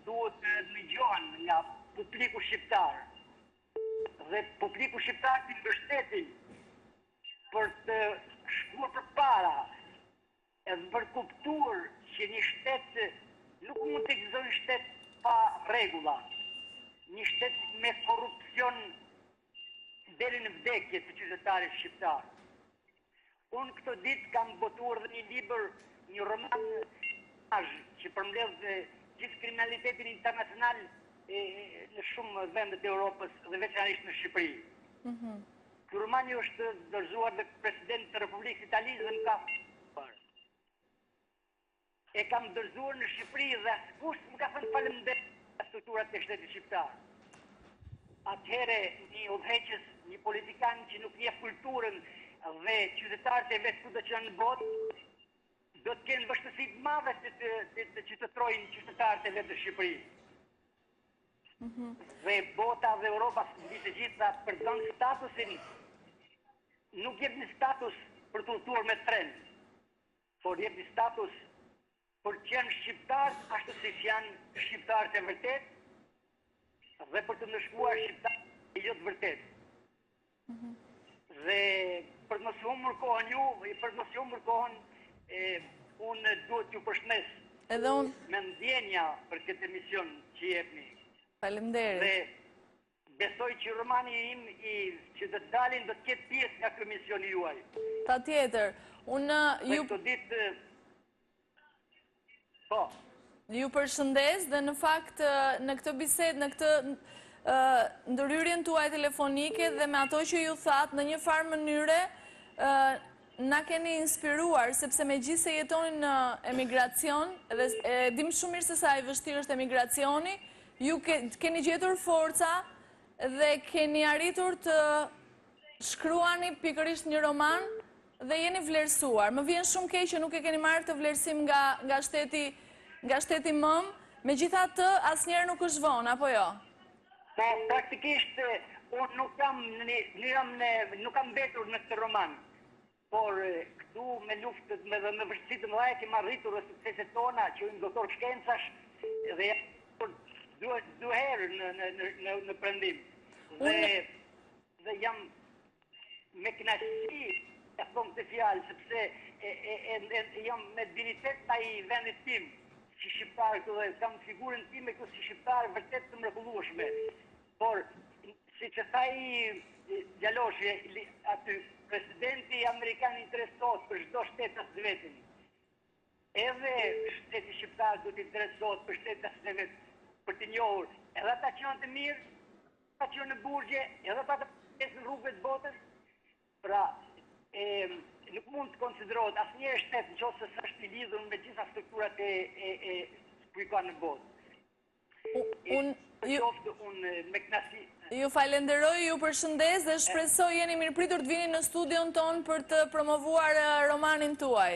duhet të dëgjohen nga publiku shqiptar. Dhe publiku shqiptar të mbështetin për të shkuar përpara edhe për kuptuar që një shtet nuk mund të ekzistojë një shtet pa rregulla. Një shtet me korrupsion deri në vdekje të qytetarit shqiptar. Unë këto ditë kam botuar dhe një libër, një roman që përmbledh gjithë kriminalitetin internacional në shumë vendet e Europës dhe veçanërisht në Shqipëri. Ky roman është dorëzuar dhe presidentit të Republikës Italisë dhe më ka parë. E kam dorëzuar në Shqipëri dhe askush më ka thënë faleminderit strukturat e shtetit shqiptar. Atëherë një udhëheqës një politikan që nuk njeh kulturën dhe qytetarët e vetë kudo që janë në botë, do të kenë vështësi të madhe të qytetrojnë qytetarët e vetë në Shqipëri. Dhe bota dhe Europa mbi të gjitha përdon statusin, nuk jep një status për të udhëtuar me tren, por jep një status për që janë shqiptarët ashtu siç janë shqiptarët e vërtet dhe për të ndëshkuar shqiptarët e jo të vërtet. Dhe për të mos humbur kohën ju, për të mos humbur kohën, unë duhet t'ju përshëndes me ndjenja për këtë emision që jepni. Faleminderit. Dhe besoj që romani im që do të dalin do të ketë pjesë nga ky emision juaj. Patjetër. Unë ju këtë ditë po. Ju përshëndes dhe në fakt në këtë bisedë, në këtë ndërhyrjen tuaj telefonike dhe me ato që ju thatë në një farë mënyre na keni inspiruar, sepse me gjithë se jetonin në emigracion dhe dim shumë mirë se sa i vështirë është emigracioni, ju keni gjetur forca dhe keni arritur të shkruani pikërisht një roman dhe jeni vlerësuar. Më vjen shumë keq që nuk e keni marrë të vlerësim nga shteti mëm, megjithatë asnjëherë nuk është vonë, apo jo? Po, praktikisht unë nuk kam mbetur në këtë roman, por këtu me luftët me vështirësi të mëdha kemi arritur sukseset tona që janë doktor shkencash dhe duherë në prendim. Dhe jam me kënaqësi e them këtë fjalë sepse jam me dignitet ai vendit tim si shqiptar këtu dhe kam figurën time këtu si shqiptar vërtet të mrekullueshme. Por siç e thaj Gjaloshi aty, presidenti amerikan interesohet për çdo shtet as vetin. Edhe shteti shqiptar duhet të interesohet për shtetet e vet, për të njohur edhe ata që janë të mirë, ata që janë në burgje, edhe ata që në rrugëve të botës. Pra, nuk mund të konsiderohet asnjë shtet nëse s'është i lidhur me gjitha strukturat e ka në botë. Ju falenderoj, ju përshëndes dhe shpresoj jeni mirëpritur të vini në studion ton për të promovuar romanin tuaj.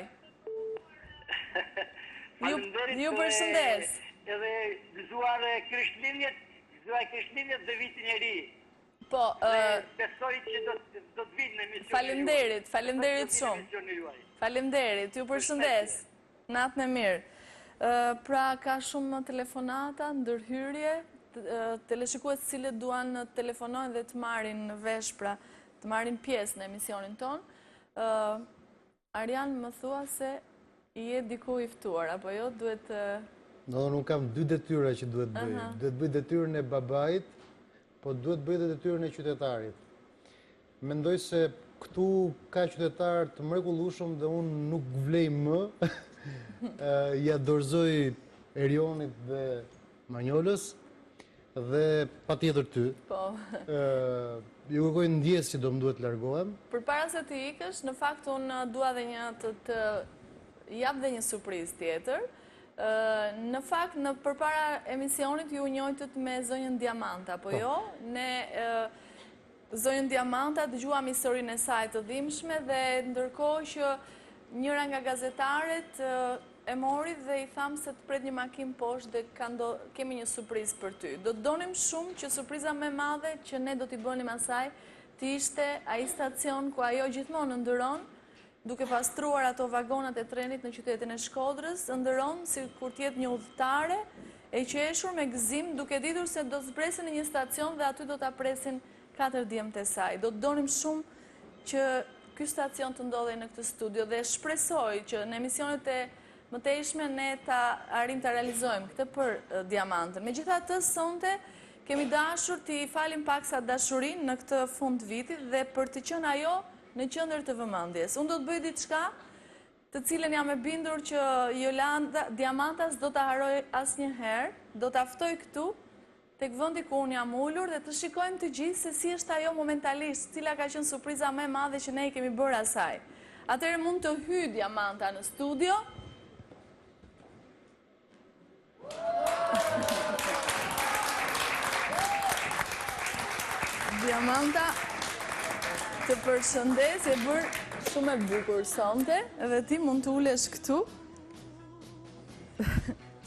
Ju përshëndes. Edhe gëzuar Krishtlindjet dhe vitin e ri. Po, besoj që do të vinë në emision. Falenderit shumë. Falenderit, ju përshëndes. Natën e mirë. Pra, ka shumë telefonata, ndërhyrje, teleshikues cilët duan të telefonojnë dhe të marrin vesh, pra, të marrin pjesë në emisionin ton. Arian më thua se i je diku i ftuar, apo jo, duhet... Unë kam dy detyra që duhet bëj. Duhet bëj detyrën e babait, po duhet bëj dhe detyrën e qytetarit. Mendoj se këtu ka qytetar të mrekullueshëm dhe unë nuk vlej më, ja dorëzoj Erionit dhe Manjolës dhe patjetër ty. Po. Ju kërkoj ndjes që do më duhet largohem. Përpara se të ikësh, në fakt unë dua dhe një të jap dhe një surprizë tjetër. Në fakt, përpara emisionit ju njojtët me zonjën Diamanta, apo jo? Ne zonjën Diamanta dëgjuam historinë e saj të dhimbshme dhe ndërkohë që njëra nga gazetaret e mori dhe i tham se të pret një makinë poshtë dhe kemi një surprizë për ty. Do të donim shumë që surpriza më e madhe që ne do t'i bënim asaj të ishte ai stacion ku ajo gjithmonë ndëron, duke pastruar ato vagonat e trenit në qytetin e Shkodrës, ndëron si kur tjetë një udhëtare e qeshur me gëzim duke ditur se do zbresin në një stacion dhe aty do t'a presin 4 djemët e saj. Do të donim shumë që ky stacion të ndodhej në këtë studio dhe shpresoj që në emisionet e mëtejshme ne ta arrim të realizojmë këtë për Diamantën. Megjithatë, sonte kemi dashur t'i falim paksa dashurin në këtë fund vitit dhe për të qenë ajo në qendër të vëmendjes. Unë do të bëj diçka të cilën jam e bindur që Diamantas do ta haroj asnjëherë, do ta ftoj këtu tek vendi ku unë jam ulur dhe të shikojmë të gjithë se si është ajo momentalisht, cila ka qenë surpriza më e madhe që ne i kemi bërë asaj. Atëherë mund të hyj Diamanta në studio. Diamanta Të përshëndes, e bërë shumë e bukur sonte, edhe ti mund të ulesh këtu.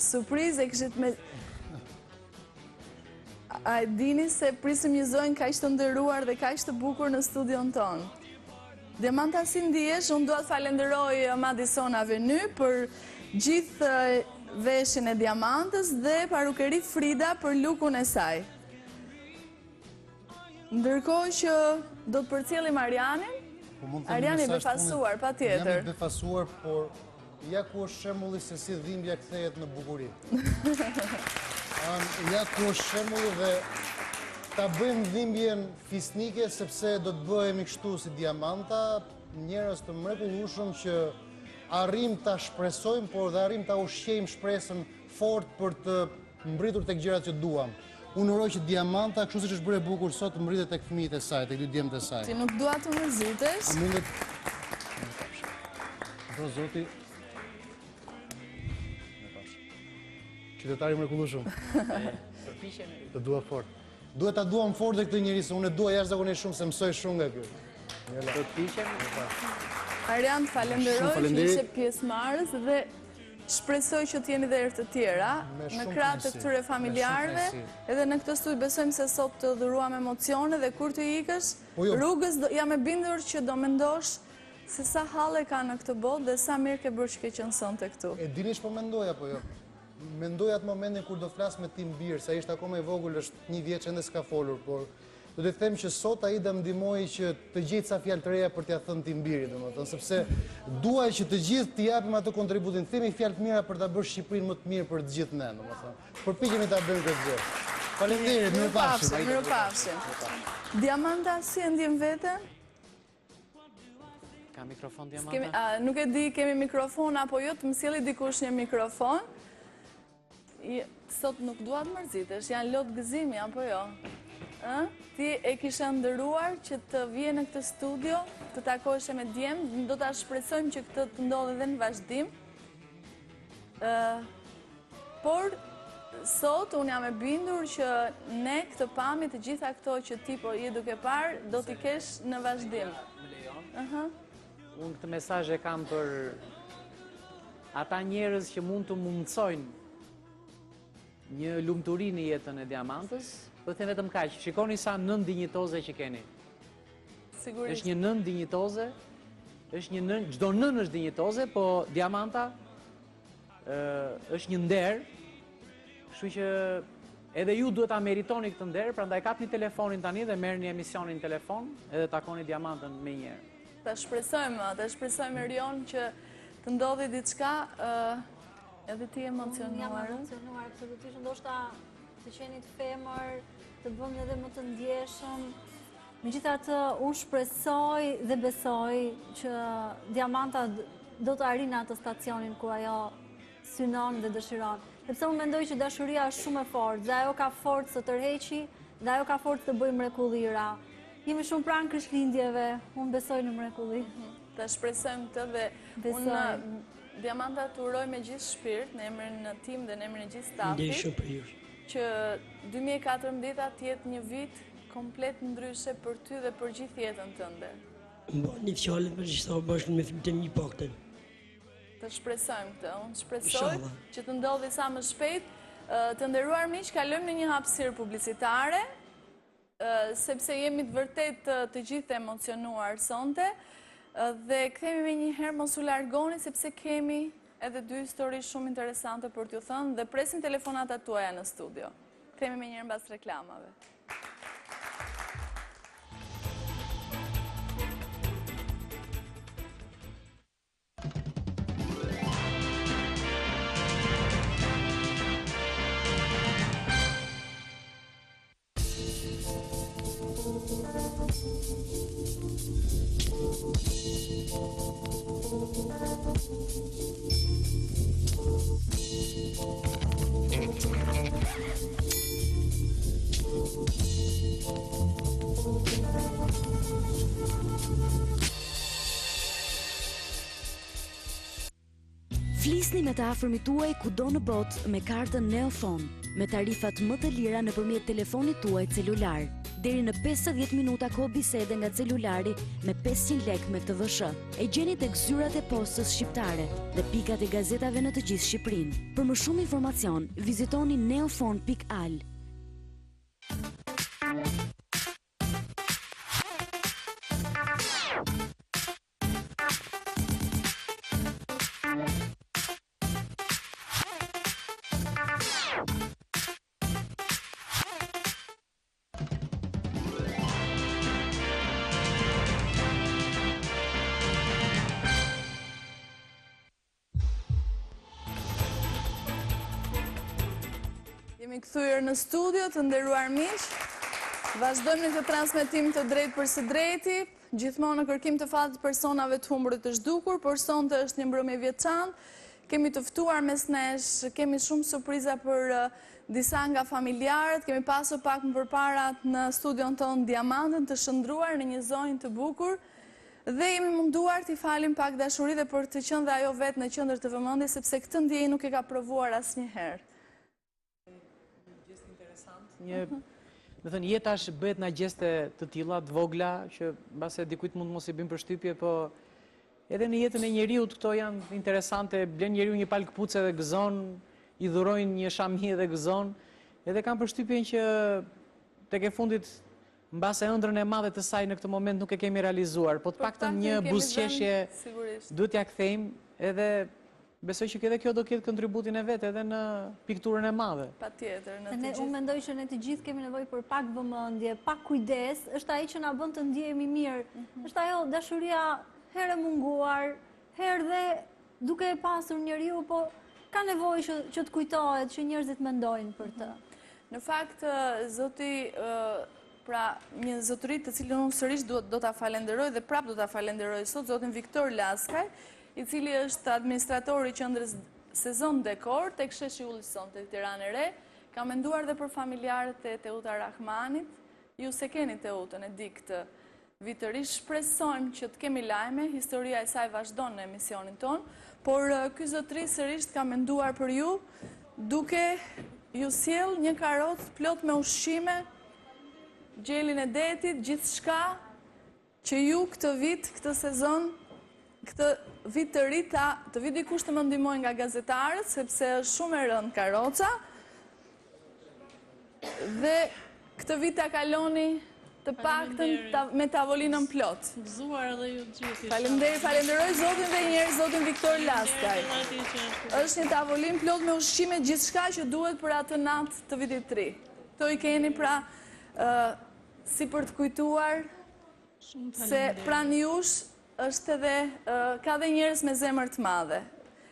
Surprizë e këshit me... A e dini se prisim një zonjë kaq të nderuar dhe kaq të bukur në studion tonë. Diamanta, si ndihesh? Unë dua të falenderoj Madison Avenue për gjithë veshjen e Diamantës dhe parukeri Frida për lukun e saj. Ndërkohë që do të përcjellim Arianin. Ariani befasuar, patjetër. Jam i befasuar, por ja ku është shembulli se si dhimbja kthehet në bukuri. Ja ku është shembulli dhe ta bëjmë dhimbjen fisnike sepse do të bëhemi kështu si Diamanta, njerëz të mrekullueshëm që arrim ta shpresojmë, por dhe arrim ta ushqejmë shpresën fort për të mbritur tek gjërat që duam. Unë uroj që Diamanta, kështu siç është bërë e bukur sot, të mbritet tek fëmijët e saj, tek dy djemtë e saj. Ti nuk dua të mërzitesh. A mundet... Do zoti... Qytetari mrekullueshëm. Të dua fort. Duhet ta duam fort dhe këtë njerëz, se unë e dua jashtëzakonisht shumë, se mësoj shumë nga ky. Do të piqem. Arian, falenderoj që ishe pjesëmarrës dhe shpresoj që t'jeni dhe herë të tjera në krah të këtyre familjarëve, edhe në këtë studio besojmë se sot të dhuruam emocione dhe kur të ikësh rrugës jam e bindur që do mendosh se sa halle ka në këtë botë dhe sa mirë ke bërë që ke qenë sonte këtu. E dini ç'po mendoj apo jo? Mendoj atë momentin kur do flas me Tim Bir, sa ishte akoma i vogël, është 1 vjeç ende s'ka folur, por do të them që sot ai do më ndihmoi që të gjej ca fjalë të reja për t'ia thënë Tim Birit, domethënë, sepse duaj që të gjithë të japim atë kontributin, themi fjalë të mira për ta bërë Shqipërinë më të mirë për të gjithë ne, domethënë. Përpiqemi ta bëjmë këtë gjë. Faleminderit, mirupafshim. Mirupafshim. Diamanta, si e ndjen veten? Ka mikrofon Diamanta? Nuk e di, kemi mikrofon apo jo, të më sjelli dikush një mikrofon. Sot nuk dua të mërzitesh, janë lot gëzimi apo jo? Ti e kishe ndëruar që të vje në këtë studio, të takoheshe me djem, do të shpresojmë që këtë të ndodhe dhe në vazhdim. Por, sot, unë jam e bindur që ne këtë pamje të gjitha këto që ti po je duke parë, do t'i kesh në vazhdim. Unë këtë mesazh e kam për ata njerëz që mund të mundsojnë një lumturi në jetën e Diamantës. Do të them vetëm kaq, shikoni sa nën dinjitoze që keni. Sigurisht. Është një nën dinjitoze, është një nën, çdo nën është dinjitoze, po Diamanta është një nder. Kështu që edhe ju duhet ta meritoni këtë nder, prandaj kapni telefonin tani dhe merrni emisionin në telefon, edhe takoni Diamantën më njëherë. Ta shpresojmë Rion që të ndodhi diçka, edhe ti emocionuar. Jam emocionuar, absolutisht, ndoshta të qenit femër, të bëmë edhe më të ndjeshëm. Megjithatë, unë shpresoj dhe besoj që Diamanta do të arrijë atë stacionin ku ajo synon dhe dëshiron. Sepse unë mendoj që dashuria është shumë e fortë, dhe ajo ka forcë të tërheqi, dhe ajo ka forcë të bëjë mrekullira. Jemi shumë pranë Krishtlindjeve, unë besoj në mrekulli. Ta shpresojmë këtë dhe unë Diamanta të uroj me gjithë shpirt, në emrin në tim dhe në emrin e gjithë stafit, që 2014 të jetë një vit komplet ndryshe për ty dhe për gjithë jetën tënde. Një fjalë për që stava bashkë me fëmijët e mi pakten. Të shpresojmë këtë, unë shpresoj që të ndodhi sa më shpejt. Të nderuar miq, kalojmë në një hapësirë publicitare, sepse jemi të vërtet të gjithë emocionuar sonte, dhe kthehemi me një herë, mos u largoni sepse kemi edhe 2 histori shumë interesante për t'ju thënë dhe presim telefonatat tuaja në studio. Kthehemi me një herë mbas reklamave. Flisni me të afërmit tuaj kudo në botë me kartën Neofon, me tarifat më të lira nëpërmjet telefonit tuaj celular. deri në 50 minuta kohë bisede nga celulari me 500 lek me këtë VSH. E gjeni tek zyrat e postës shqiptare dhe pikat e gazetave në të gjithë Shqipërinë. Për më shumë informacion, vizitoni neofon.al. Jemi kthyer në studio, të nderuar miq. Vazhdojmë në këtë transmetim të drejtë për së drejti, gjithmonë në kërkim të fatit personave të humbur dhe të zhdukur, por sonte është një mbrëmje vjeçantë. Kemi të ftuar mes nesh, kemi shumë surpriza për disa nga familjarët, kemi pasur pak më përpara në studion tonë Diamantën të shndruar në një zonjë të bukur dhe jemi munduar t'i falim pak dashuri dhe për të qenë dhe ajo vetë në qendër të vëmendjes, sepse këtë ndjenjë nuk e ka provuar asnjëherë. Me thënë, jetash bëhet nga gjeste të tilla, të vogla, që mbase dikujt mund mos i bëjmë përshtypje, po edhe në jetën e njeriut këto janë interesante, blen njeriu një palë këpucë dhe gëzon, i dhurojnë një shami dhe gëzon, edhe kam përshtypjen që tek e fundit mbase ëndrrën e madhe të saj në këtë moment nuk e kemi realizuar, po të paktën një buzëqeshje duhet ja kthejmë edhe besoj që edhe kjo do ketë kontributin e vetë edhe në pikturën e madhe. Patjetër, në të gjithë. Unë mendoj që ne të gjithë kemi nevojë për pak vëmendje, pak kujdes, është ai që na bën të ndjehemi mirë. Është ajo dashuria herë munguar, herë dhe duke e pasur njeriu, po ka nevojë që të kujtohet, që njerëzit mendojnë për të. Në fakt, zoti, pra një zotëri të cilën unë sërish do ta falenderoj dhe prap do ta falenderoj sot, zotin Viktor Laskaj, i cili është administratori i qendrës Sezon Dekor tek sheshi Ullison tek Tirana e Re, ka menduar dhe për familjarët e Teuta Rahmanit. Ju se keni Teutën, e di këtë vitërisht, shpresojmë që të kemi lajme, historia e saj vazhdon në emisionin ton, por ky zotëri sërish ka menduar për ju, duke ju sjell një karrocë plot me ushqime, gjelin e detit, gjithçka që ju këtë vit, këtë sezon, këtë vit të ri, të vit dikush të më ndihmojnë nga gazetarët, sepse është shumë e rëndë karroca. Dhe këtë vit ta kaloni të paktën me tavolinën plot. Gëzuar edhe ju gjithë. Falenderoj zotin dhe njerëz zotin Viktor Laskaj. Është një tavolinë plot me ushqime, gjithçka që duhet për atë natë të vitit të ri. Kto i keni pra si për të kujtuar se pranë jush është edhe, ka dhe njerëz me zemër të madhe.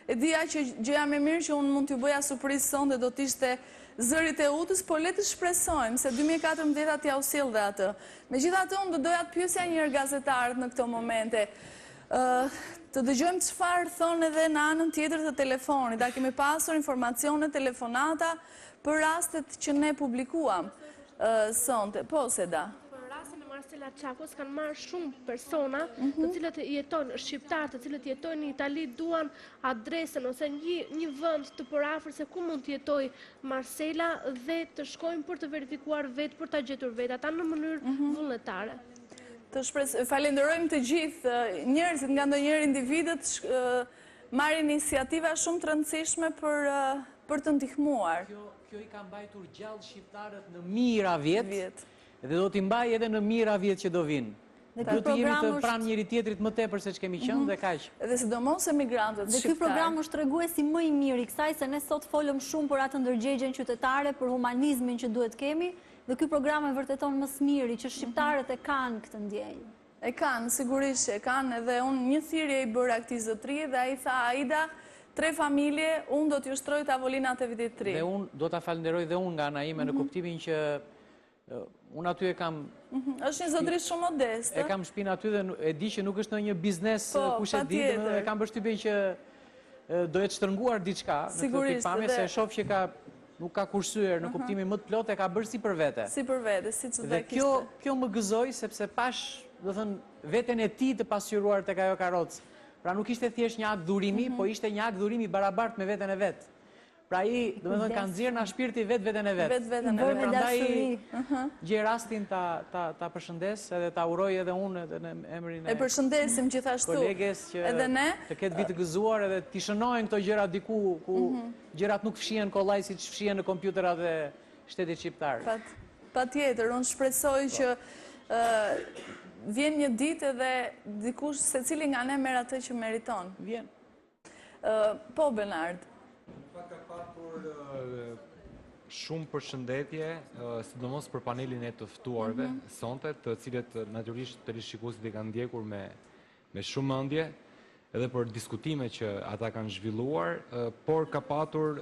E dija që gjëja më mirë që unë mund t'ju bëja surprizë sonte do t'ishte zërit e utës, por le të shpresojmë se 2014 t'ja u sjell dhe atë. Megjithatë unë do doja të pyesja njëherë gazetarët në këto momente. Të dëgjojmë çfarë thonë edhe në anën tjetër të telefonit. A kemi pasur informacione, telefonata për rastet që ne publikuam sonte. Po, Seda. Marcela Çakos kanë marrë shumë persona të cilët jetojnë shqiptarë, të cilët jetojnë në Itali, duan adresën ose një vend të përafër se ku mund të jetojë Marcela dhe të shkojnë për të verifikuar vetë, për ta gjetur vetë ata në mënyrë vullnetare. Falenderojmë të gjithë njerëzit nga ndonjëherë individët marrin iniciativa shumë të rëndësishme për të ndihmuar. Kjo i ka mbajtur gjallë shqiptarët në mijëra vjet. Dhe do t'i mbaj edhe në mijëra vjet që do vinë. Du të jemi të pranë njëri tjetrit më tepër se ç'kemi qenë dhe kaq. Dhe sidomos emigrantët shqiptar. Dhe ky program është treguesi më i mirë i kësaj, se ne sot folëm shumë për atë ndërgjegjen qytetare, për humanizmin që duhet kemi, dhe ky program e vërteton më së miri që shqiptarët e kanë këtë ndjenjë. E kanë, sigurisht e kanë, edhe unë një thirrje i bëra këtij zotëri dhe ai tha Aida, 3 familje, unë do t'ju shtroj tavolinat e vitit të ri. Dhe unë do ta falenderoj dhe unë nga ana ime në kuptimin që unë aty e kam... është një zotëri shumë modeste. E kam shpinë aty dhe e di që nuk është në një biznes kush e di, e kam përshtypjen që do jetë shtrënguar diçka në këtë pikpamje, se shoh që nuk ka kursyer në kuptimin më të plot, e ka bërë si për vete. Si për vete, si që dhe kishte. Dhe kjo më gëzoi, sepse pash, do thënë, veten e tij të pasqyruar tek ajo karrocë. Pra nuk ishte thjesht një akt dhurimi, po ishte një akt dhurimi barabart me veten e vet. Pra i, do me thënë, kanë zirë nga shpirti veten e vetë. Veten e vetë. Prandaj gjej rastin ta përshëndes edhe ta uroj edhe unë edhe në emrin e përshëndesim gjithashtu koleges që edhe ne të ketë vit të gëzuar edhe t'i shënojnë këto gjëra diku ku gjërat nuk fshihen kollaj siç fshihen në kompjuterat e shtetit shqiptar. Patjetër, unë shpresoj që vjen një ditë edhe dikush secili nga ne merr atë që meriton. Vjen. Po Bernard. Ka patur shumë përshëndetje, sidomos për panelin e të ftuarve sonte, të cilët natyrisht teleshikuesit e kanë ndjekur me shumë mendje, edhe për diskutime që ata kanë zhvilluar, por ka patur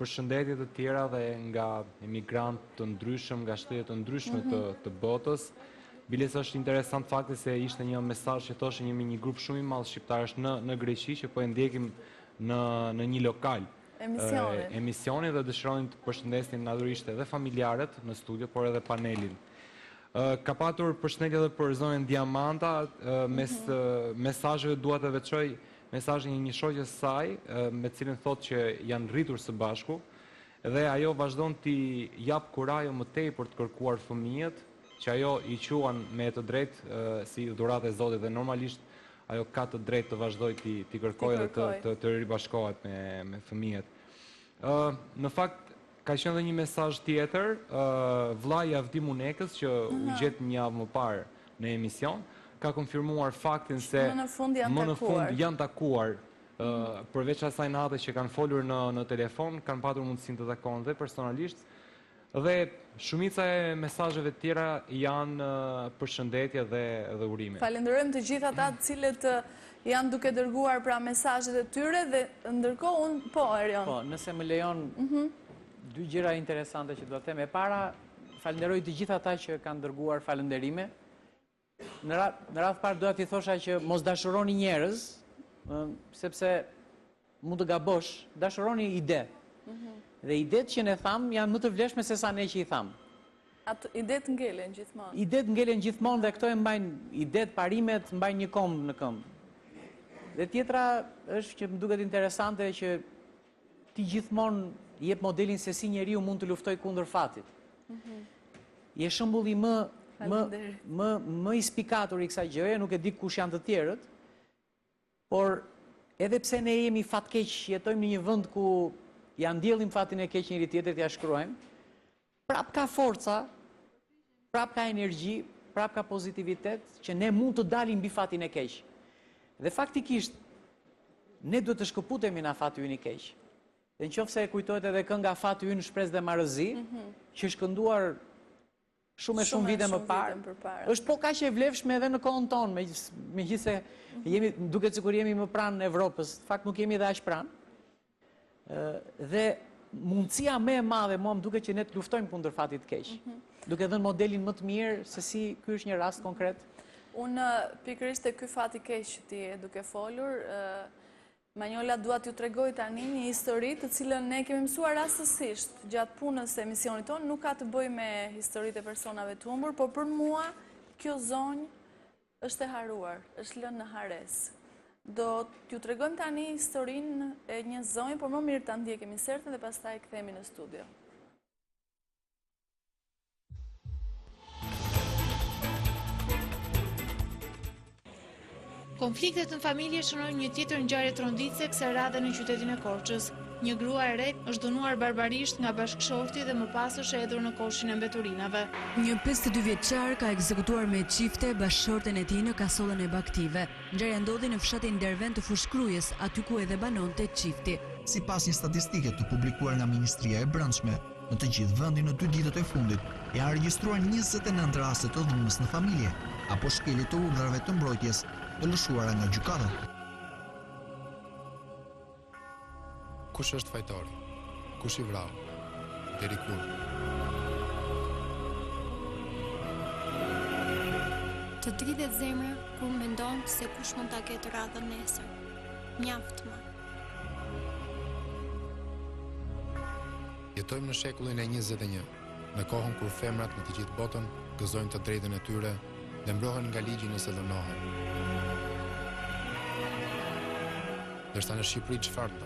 përshëndetje të tjera dhe nga emigrantë të ndryshëm, nga shtete të ndryshme të botës. Biles është interesant fakti se ishte një mesazh që thoshte një grup shumë i madh shqiptarësh në Greqi që po e ndjekim në një lokal emisionin dhe dëshirojnë të përshëndesin natyrisht edhe familjarët në studio, por edhe panelin. Ka patur përshëndetje edhe për zonën Diamanta, mes mesazheve dua të veçoj mesazhin e një shoqes saj, me cilën thotë që janë rritur së bashku, dhe ajo vazhdon t'i jap kurajo më tej për të kërkuar fëmijët, që ajo i quan me të drejtë si dhuratë e Zotit dhe normalisht ajo ka të drejtë të vazhdoj t'i kërkojë dhe të ribashkohet me fëmijët. Në fakt, ka qenë dhe një mesazh tjetër, vllai Avdi Munekës, që u gjet një javë më parë në emision, ka konfirmuar faktin se më në fund janë takuar, përveç asaj natë që kanë folur në telefon, kanë patur mundësinë të takohen dhe personalisht, dhe shumica e mesazheve tjera janë përshëndetje dhe urime. Falenderojmë të gjithë ata të cilët janë duke dërguar pra mesazhet e tyre dhe ndërkohë unë po Erion. Po, nëse më lejon dy gjëra interesante që do të them. E para, falenderoj të gjithë ata që kanë dërguar falënderime. Në radhë parë doja t'i thosha që mos dashuroni njerëz, sepse mund të gabosh, dashuroni ide. Dhe idet që ne thamë janë më të vlefshme se sa ne që i thamë. Idet ngelen gjithmonë. Idet ngelen gjithmonë dhe këto e mbajnë, idet, parimet, mbajnë një këmbë në këmbë. Dhe tjetra është që më duket interesante që ti gjithmonë jep modelin se si njeriu mund të luftoj kundër fatit. Je shembulli më i spikatur i kësaj gjëje, nuk e di kush janë të tjerët, por edhe pse ne jemi fatkeq, jetojmë në një vend ku ja ndjellim fatin e keq njëri tjetrit, ja shkruajmë, prap ka forca, prap ka energji, prap ka pozitivitet, që ne mund të dalim mbi fatin e keq. Dhe faktikisht, ne duhet të shkëputemi nga fati ynë i keq. Dhe nëse kujtohet edhe kënga Fati ynë shpresë dhe marrëzi, që është kënduar shumë vite më parë, është po kaq e vlefshme edhe në kohën tonë, megjithse duket sikur jemi më pranë Evropës, në fakt nuk jemi dhe aq pranë. Dhe mundësia me e madhe mua më duket që ne të luftojmë kundër fatit të keq. Duke dhënë modelin më të mirë se si ky është një rast konkret. Unë pikërisht e ky fati keq që ti e duke folur, Manjola dua t'ju tregoj tani një histori të cilën ne kemi mësuar rastësisht gjatë punës së emisionit tonë, nuk ka të bëjë me historitë e personave të humbur, por për mua kjo zonjë është e haruar, është lënë në hares. Do t'ju tregojmë tani historinë e një zonjë, por më mirë ta ndjekim insertin dhe pastaj kthehemi në studio. Konfliktet në familje shënojnë një tjetër ngjarje tronditse kësaj radhe në qytetin e Korçës. Një grua e re është dënuar barbarisht nga bashkëshorti dhe më pas është hedhur në koshin e mbeturinave. Një 52 vjeçar ka ekzekutuar me çifte bashkëshorten e tij në kasollën e Baktive. Ngjarja ndodhi në fshatin Dervend të Fushkrujës, aty ku edhe banonte çifti. Sipas një statistike të publikuar nga Ministria e Brendshme, në të gjithë vendin në 2 ditët e fundit janë regjistruar 29 raste të dhunës në familje apo shkelje të urdhrave të mbrojtjes të lëshuara nga gjykata. Kush është fajtori? Kush i vrau? Deri kur? Të dridhet zemra kur mendon se kush mund ta ketë radhën nesër. Mjaft më. Jetojmë në shekullin e 21, në kohën kur femrat në të gjithë botën gëzojnë të drejtën e tyre dhe mbrohen nga ligji nëse dënohen. Ndërsa në Shqipëri çfarë do?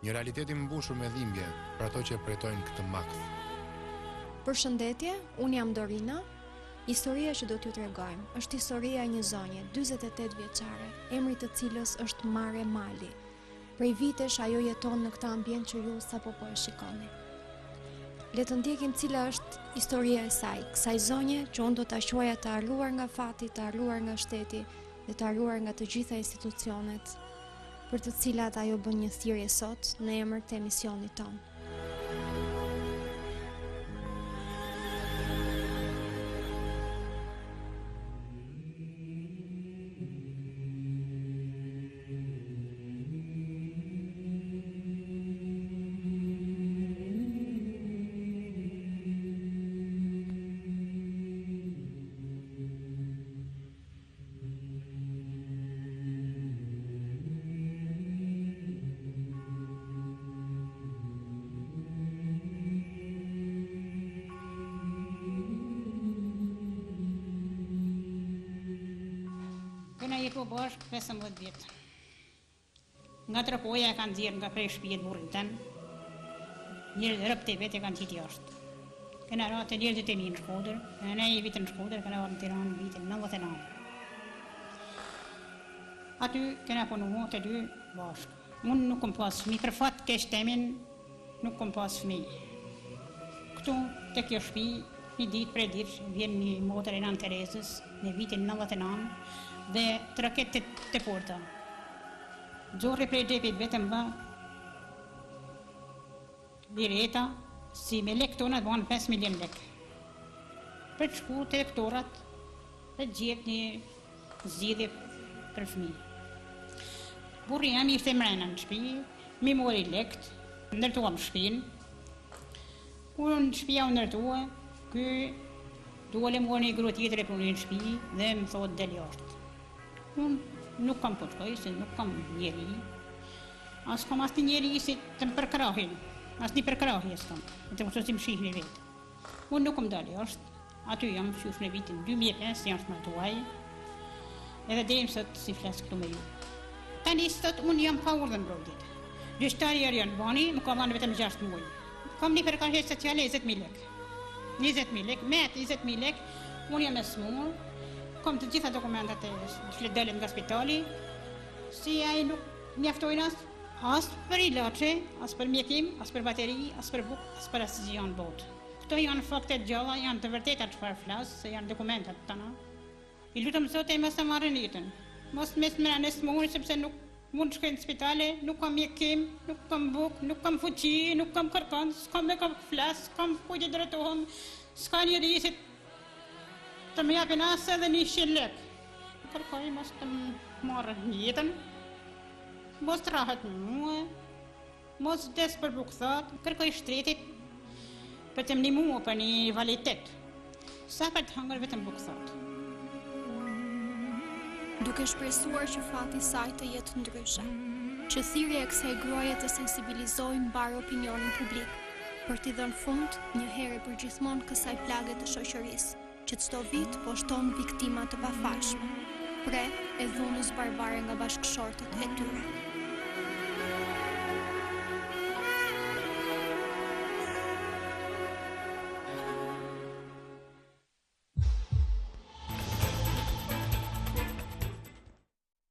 Një realiteti mbushur me dhimbje për ato që përjetojnë këtë makt. Përshëndetje, unë jam Dorina. Historia që do t'ju tregojmë është historia e një zonje 48 vjeçare, emri të cilës është Mare Mali. Prej vitesh ajo jeton në këtë ambient që ju sapo po e shikoni. Le të ndjekim cila është historia e saj, kësaj zonje që unë do ta quaja të harruar nga fati, të harruar nga shteti dhe të harruar nga të gjitha institucionet, për të cilat ajo bën një thirrje sot në emër të emisionit tonë. Jetu bashkë 15 vjetë. Nga Tropoja e kanë dzirë nga prej shtëpijet burrin tën. Njërë rëpte vetë e kanë qitë jashtë. Kena ra të njerëzit e mi në Shkodër, e ne i vitë në Shkodër, kena ra në Tiranë vitin 99. Aty kena punu të dy bashkë. Unë nuk kom pas fëmijë, për fat keq temin, nuk kom pas fëmijë. Këtu te kjo shtëpi, një ditë prej ditë, vjen një motër e Nën Terezës në vitin 99 dhe traket të porta. Gjorri prej xhepit vetëm bë direta, si me lek tona banë 5 milion lek. Për të shku të lektorat dhe gjetë një zgjidhje për fëmijë. Burri jam ishte mrena në shtëpi, mi mori lekt, ndërtuam shtëpinë. Kur në shtëpia u ndërtua, ky dole mua një grua tjetër e punë në shtëpi dhe më thotë del jashtë. Unë nuk kam përkoj, se nuk kam njeri. As kam as një njeri si të më përkrahin. As një përkrahje s'kam, të më si më shihni vetë. Unë nuk më dalë jashtë. Aty jam qysh në vitin 2005, jam shmërtuaj. Edhe dejmë sot si flasë këtu me ju. Tani sot unë jam pa urdhën mbrojtjet. Gjyqtari Arjan Bani më ka dhanë vetëm 6 muaj. Kam një përkahje sociale 20.000 lek. 20.000 lek, me atë 20.000 lek, unë jam e smur. Kam të gjitha dokumentat e fledelit nga spitali, si ai nuk mjaftojnë as për ilaçe, as për mjekim, as për bateri, as për bukë, as për asgjë janë botë. Këto janë fakte të gjalla, janë të vërteta çfarë flas, se janë dokumentat tona. I lutem Zotin mos ta marrën jetën. Mos më smërani smuri sepse nuk mund të shkoj në spitale, nuk kam mjekim, nuk kam bukë, nuk kam fuqi, nuk kam kërkon, s'kam me kam flas, s'kam ku të drejtohem, s'ka një risi të më japin asë edhe 100 lek. Kërkoj mos të më marrën jetën, mos të rahat në mua, mos des për bukëthat, kërkoj shtretit për të më një mua për një valitet. Sa për të hangër vetëm bukëthat. Duke shpresuar që fati saj të jetë ndryshe, që thirrja e kësaj gruaje të sensibilizojë mbar opinionin publik, për t'i dhënë fund një herë për gjithmonë kësaj plage të shoqërisë, që çdo vit po shton viktima të pafalshme, pre e dhunës barbare nga bashkëshortët e tyre.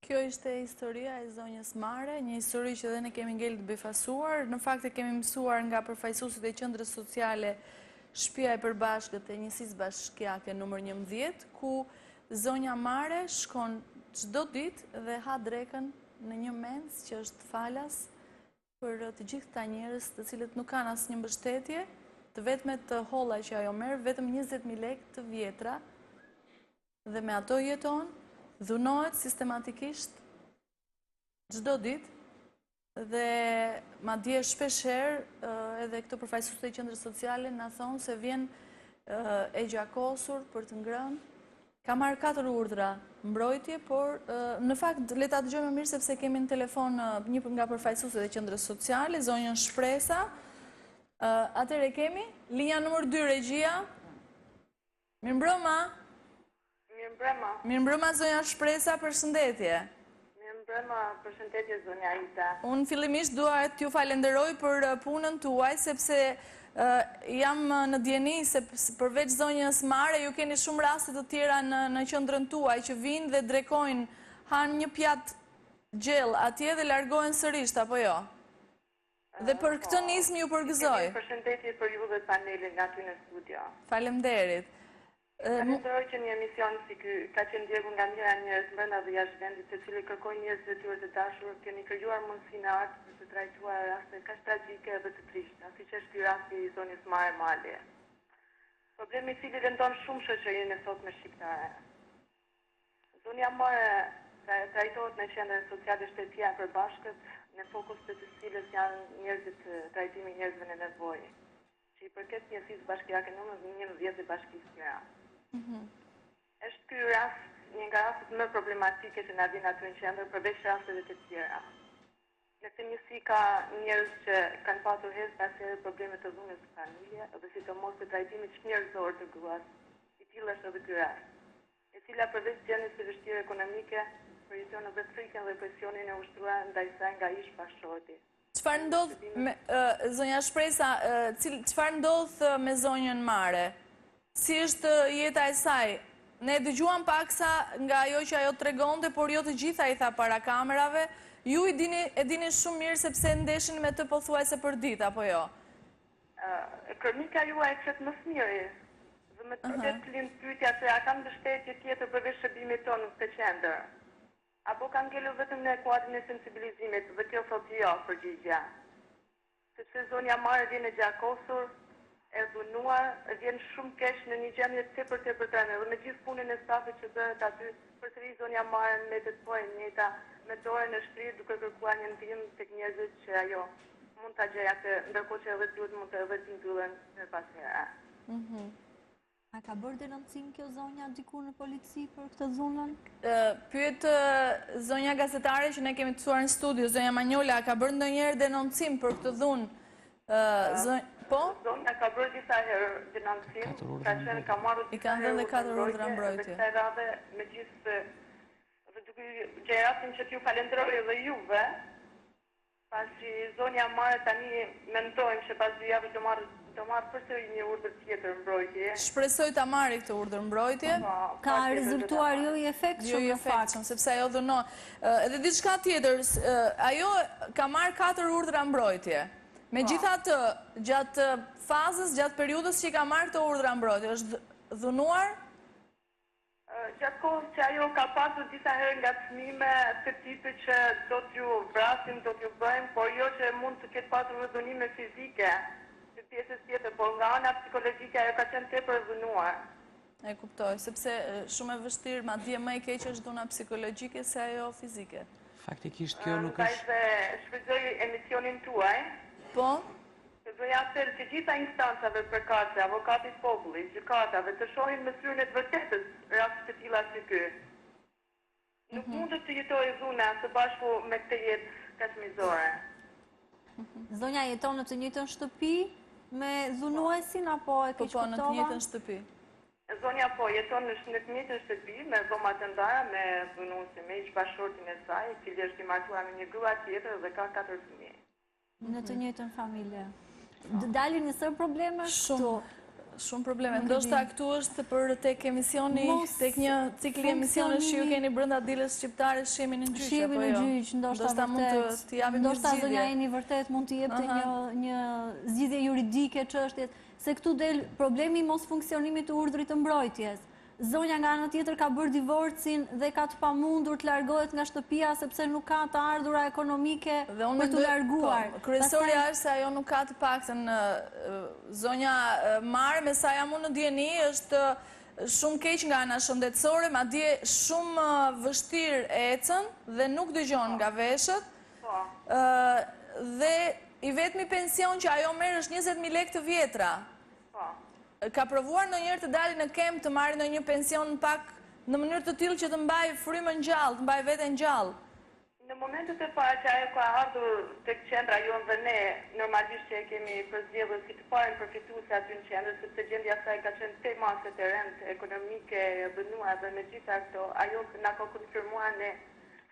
Kjo ishte historia e zonjës Mare, një histori që dhe ne kemi ngel të befasuar. Në fakt e kemi mësuar nga përfaqësuesit e qendrës sociale Shtëpia e Përbashkët e Njësisë Bashkiake numër 11, ku zonja Mare shkon çdo ditë dhe ha drekën në një mens që është falas për të gjithë këta njerëz të cilët nuk kanë asnjë mbështetje, të vetmet të holla që ajo merr, vetëm 20.000 lekë të vjetra, dhe me ato jeton. Dhunohet sistematikisht çdo ditë dhe madje shpeshherë edhe këto përfaqësues të qendrës sociale na thonë se vjen e gjakosur për të ngrënë. Ka marrë 4 urdhra mbrojtje, por në fakt le ta dëgjojmë mirë sepse kemi në telefon një nga përfaqësuesit e qendrës sociale, zonjën Shpresa. Atëherë kemi linja numër 2 regjia. Mirëmbrëma. Mirëmbrëma. Mirëmbrëma zonja Shpresa, përshëndetje. Përshëndetje zonja Ita. Unë fillimisht dua t'ju falenderoj për punën tuaj, sepse jam në djeni se përveç zonjës Mare, ju keni shumë raste të tjera në qendrën tuaj që vinë dhe drekojnë, hanë një pjatë gjell atje dhe largohen sërisht, apo jo? Dhe për këtë nismë ju përgëzoj. Përshëndetje për ju dhe panelin nga ty në studio. Faleminderit. Falenderoj që një emision si ky ka qenë ndjekur nga mira njerëz brenda dhe jashtë vendit, se cili kërkojnë njerëz të tyre të dashur, keni krijuar mundësi në art për të trajtuar raste kaq tragjike dhe të trishta, siç është ky rasti i zonjës Mare Male. Problemi i cili lëndon shumë shoqërinë e sotme shqiptare. Zonja Mare trajtohet në qendrën sociale shtetësia e përbashkët, në fokus të cilës janë njerëzit trajtimi njerëzve në nevojë, që i përket njësisë bashkiake numër 11 e Bashkisë Tiranë. Është ky rast një nga rastet më problematike që na vjen aty në qendër përveç rasteve të tjera. Në këtë njësi ka njerëz që kanë patur herë pas here probleme të dhunës në familje dhe sidomos të trajtimit çnjerëzor të gruas. I tillë është edhe ky rast, e cila përveç gjendjes së vështirë ekonomike përjeton edhe frikën dhe presionin e ushtruar ndaj saj nga ish bashkëshorti. Çfarë ndodh me zonja Shpresa, çfarë ndodh me zonjën Mare? Si është jeta e saj? Ne dëgjuam paksa nga ajo që ajo tregonte, por jo të gjitha i tha para kamerave. Ju e dini shumë mirë sepse ndeshin me të pothuajse për ditë, apo jo? Kronika juaj e qëtë më smiri. Dhe me të këtë lind pyetja se a kam mbështetje tjetër përveç shërbimit tonë në këtë qendër. Apo kam ngelur vetëm në kuadrin e sensibilizimit dhe kjo thotë jo përgjigja. Sepse zonja Mare vjen e gjakosur, e dhunuar, vjen shumë keq në një gjendje tepër treme dhe me gjithë punën e stafit që bëhet aty, përsëri zonja Mare mbetet po e njëjta, me dorën në shtrirë duke kërkuar një ndihmë tek njerëzit që ajo mund ta gjejë atë, ndërkohë që edhe duhet mund të edhe të mbyllen në pas here. A ka bërë denoncim kjo zonja diku në polici për këtë dhunën? Pyet zonja gazetare që ne kemi të mësuar në studio, zonja Manjola, a ka bërë ndonjëherë denoncim për këtë dhunë? Po? Zonja ka bërë disa herë denoncim, ka qenë ka marrë i kanë dhënë 4 urdhra mbrojtje. Dhe kësaj radhe me gjithë dhe duke gjeratin që t'ju falenderoj edhe juve, pasi zonja Mare tani mendojmë që pas 2 javë do marrë përsëri një urdhër tjetër mbrojtje. Shpresoj ta marrë këtë urdhër mbrojtje. Ka rezultuar jo i efektshëm në fakt, sepse ajo dhunon. Edhe diçka tjetër, ajo ka marrë 4 urdhra mbrojtje. Megjithatë, gjatë fazës, gjatë periudhës që i ka marrë këtë urdhra mbrojtje, është dhunuar? Gjatë kohës që ajo ka pasur disa herë ngacmime të tipit që do t'ju vrasim, do t'ju bëjmë, por jo që mund të ketë pasur dhunime fizike të pjesës tjetër, por nga ana psikologjike ajo ka qenë tepër dhunuar. E kuptoj, sepse shumë e vështirë, madje më e keq është dhuna psikologjike se ajo fizike. Faktikisht kjo nuk është... Ndaj shfrytëzoj emisionin tuaj. Po? Të bëj apel që gjitha instancave përkatëse, avokatit popullit, gjykatave, të shohin me syrin e të vërtetës rastet të tilla si ky. Nuk mundet të jetojë dhuna së bashku me këtë jetë kaq mizore. Zonja jeton në të njëjtën shtëpi me dhunuesin apo e ke shpëtuar? Po, në të njëjtën shtëpi. Zonja po jeton në të njëjtën shtëpi me dhoma të ndara me dhunuesin, me ish bashkëshortin e saj, i cili është i martuar me një grua tjetër dhe ka 4 fëmijë. Në të njëjtën familje. Dalin njësër probleme? Shumë probleme. Ndoshta këtu është për tek emisioni, tek një cikli emisioni që ju keni brenda dilës shqiptare, shemi në gjyq, apo jo? Shemi në gjyq, ndoshta mund të japim një zgjidhje. Ndoshta zonja Eni vërtet mund të jepte një zgjidhje juridike çështjes, se këtu del problemi i mos funksionimit të urdhrit të mbrojtjes. Zonja nga ana tjetër ka bërë divorcin dhe ka të pamundur të largohet nga shtëpia sepse nuk ka të ardhura ekonomike për të larguar. Kryesorja është se ajo nuk ka të paktën zonja Mare, me sa jam unë në dieni, është shumë keq nga ana shëndetësore, madje shumë vështirë ecën dhe nuk dëgjon nga veshët. Dhe i vetmi pension që ajo merr është 20.000 lekë të vjetra. Ka provuar ndonjëherë të dalë në kem të marrë ndonjë pension pak në mënyrë të tillë që të mbajë frymën gjallë, të mbajë veten gjallë? Në momentet e para që ajo ka ardhur tek qendra jonë dhe ne, normalisht që e kemi përzgjedhur si të parën përfituese aty në qendër, sepse gjendja e saj ka qenë te masë të rëndë ekonomike, dënuar dhe me gjitha këto, ajo na ka konfirmuar ne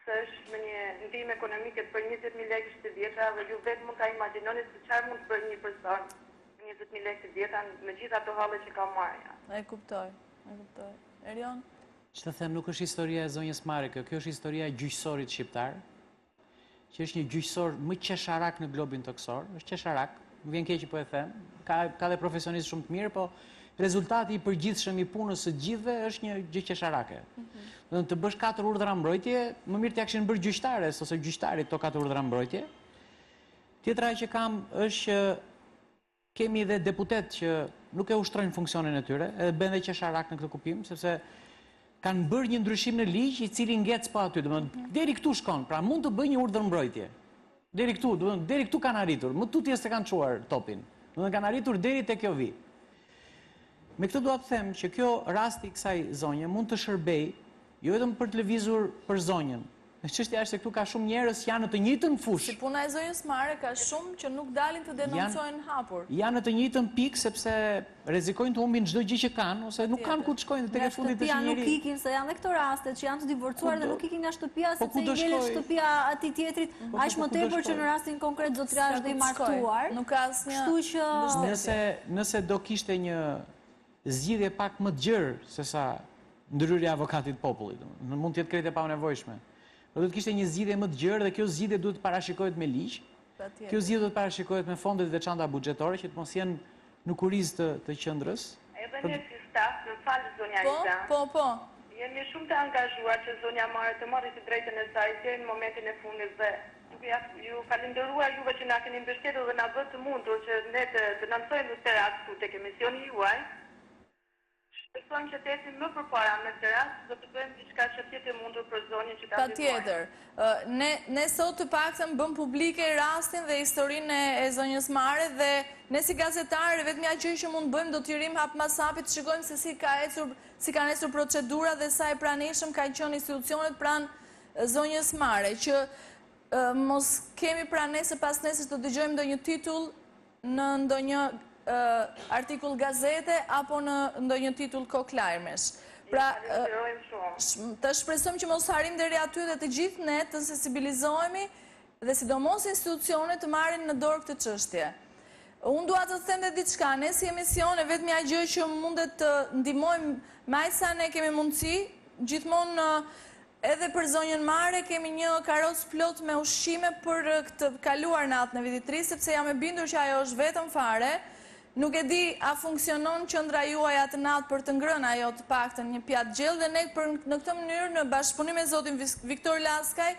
se është me një ndihmë ekonomike për 20.000 lekë të vjetra dhe ju vetë mund ta imagjinoni se çfarë mund të bëjë një person me 20.000 lekë të vjetra me gjithë ato halle që ka marrë. E kuptoj. Erion? Që të them, nuk është historia e zonjës Mare, kjo është historia e gjyqësorit shqiptar, që është një gjyqësor më qesharak në globin toksor, është qesharak, më vjen keq që po e them, ka dhe profesionistë shumë të mirë, po rezultati i përgjithshëm i punës së gjithëve është një gjë qesharake. Të bësh 4 urdhra mbrojtje, më mirë t'ja kishin bërë gjyqtares ose gjyqtarit to 4 urdhra mbrojtje. Tjetra që kam është që kemi dhe deputet që nuk e ushtrojnë funksionin e tyre, edhe bën dhe qesharak në këtë kuptim, sepse kanë bërë një ndryshim në ligj i cili ngec po aty, domethënë deri këtu shkon, pra mund të bëj një urdhër mbrojtje. Deri këtu kanë arritur, më tutje se kanë çuar topin. Domethënë kanë arritur deri te kjo vi. Me këtë dua të them që kjo rasti i kësaj zonje mund të shërbej jo vetëm për të lëvizur për zonjën. Çështja është se këtu ka shumë njerëz që janë në të njëjtën fushë. Si puna e zonjës Mare ka shumë që nuk dalin të denoncojnë hapur. Janë në të njëjtën pikë sepse rrezikojnë të humbin çdo gjë që kanë ose nuk kanë ku të shkojnë tek e fundit të shtëpia. Nuk ikin se janë dhe këto raste që janë të divorcuar dhe nuk ikin nga shtëpia sepse i ngelet shtëpia atij tjetrit, aq më tepër që në rastin konkret zotria është dhe i martuar. Nuk ka asnjë. Kështu që nëse do kishte një zgjidhje pak më të gjerë se sa ndryrja e avokatit popullit, mund të jetë krejt e panevojshme. Do të kishte një zgjidhje më të gjerë dhe kjo zgjidhje duhet të parashikohet me ligj. Kjo zgjidhje duhet të parashikohet me fondet veçanta buxhetore që të mos jenë në kurizë të qendrës. Edhe ne si staf, më fal zonja Ida. Po. Jemi shumë të angazhuar që zonja Mare të marrë të drejtën e saj deri në momentin e fundit dhe ju falenderuar juve që na keni mbështetur dhe na bë të mundur që ne të na mësojmë të këtu tek emisioni juaj. Shpresojmë që të ecim më përpara në këtë rast, do të bëjmë diçka që të jetë mundur për zonjën që ta ndihmojmë. Patjetër. Ne sot të paktën bëm publike rastin dhe historinë e zonjës Mare dhe ne si gazetarë vetëm ajo që mund bëjmë do të rrim hap pas hapi të shikojmë se si kanë ecur procedura dhe sa e pranishëm kanë qenë institucionet pranë zonjës Mare, që mos kemi pra nesër pas nesër të dëgjojmë ndonjë titull në ndonjë artikull gazete apo në ndonjë titull koklajmesh. Pra, të shpresojmë që mos harim deri aty dhe të gjithë ne të sensibilizohemi dhe sidomos institucionet të marrin në dorë këtë çështje. Unë dua të them dhe diçka, ne si emisione vetëm ajo gjë që mundet të ndihmojmë më sa ne kemi mundësi, gjithmonë edhe për zonjën Mare kemi një karoc plot me ushqime për këtë kaluar natën e vitit 3, sepse jam e bindur që ajo është vetëm fare. Nuk e di a funksionon qendra juaj atë natë për të ngrënë ajo të paktën një pjatë gjellë dhe ne në këtë mënyrë në bashkëpunim me zotin Viktor Laskaj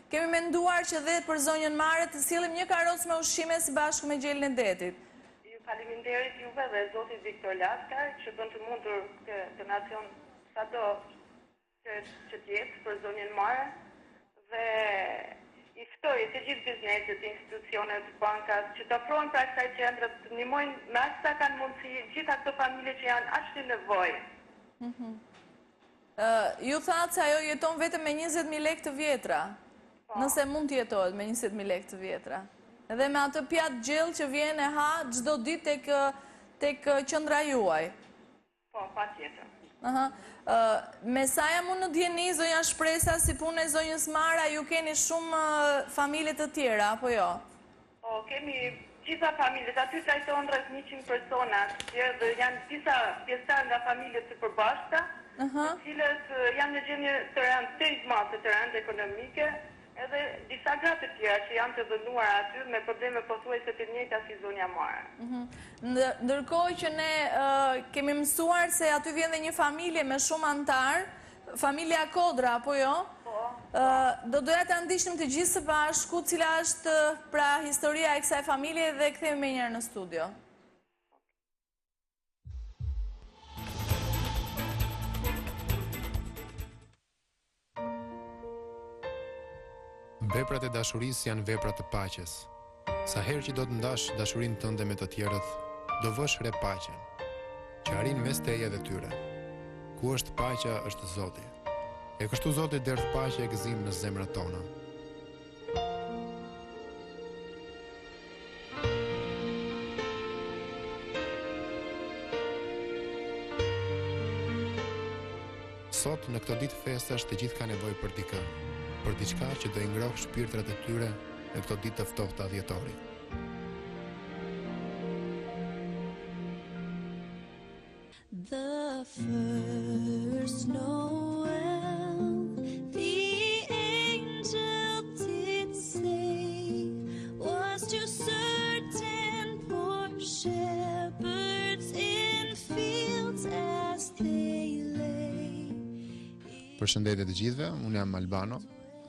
kemi menduar që dhe për zonjën Mare të sillim një karoc me ushqime së bashku me gjelën e detit. Ju faleminderit juve dhe zotit Viktor Laskaj që bën të mundur këtë nacion sado që të jetë për zonjën Mare dhe i ftoj të gjithë bizneset, institucionet, bankat, që të ofrojnë pra kësaj qendre të ndihmojnë me aq sa kanë mundësi gjitha këto familje që janë aq në nevojë. Ju thatë se ajo jeton vetëm me 20.000 lekë të vjetra. Nëse mund të jetohet me 20.000 lekë të vjetra. Edhe me atë pjatë gjellë që vjen e ha çdo ditë tek qendra juaj. Po, patjetër. Me sa jam unë në djeni, zonja Shpresa, si punë e zonjës Mara, ju keni shumë familje të tjera, apo jo? Po, kemi gjitha familjet, aty trajtohen rreth 100 persona, dhe janë disa pjesëtar nga familjet të përbashkëta, të cilët janë në gjendje të rëndë të madhe të rëndë ekonomike, edhe disa gratë të tjera që janë të dënuar aty me probleme pothuajse të njëjta si zonja Mare. Ndërkohë që ne kemi mësuar se aty vjen dhe një familje me shumë antar, familja Kodra, apo jo? Do doja të ndihnim të gjithë së bashku cila është pra historia e kësaj familje dhe kthehemi më njëherë në studio. Veprat e dashurisë janë vepra të paqes. Sa herë që do të ndash dashurinë tënde me të tjerët, do vësh re paqen, që arrin mes teje dhe tyre. Ku është paqja, është Zoti. E kështu Zoti derdh paqe e gëzim në zemrat tona. Sot, në këto ditë festash, të gjithë ka nevojë për dikë. për diçka që do i ngrohë shpirtrat e tyre në këto ditë të ftohta dhjetori. The first Noel, the angel did say, was to certain poor shepherds in fields as they lay. Përshëndetje të gjithëve, unë jam Albano.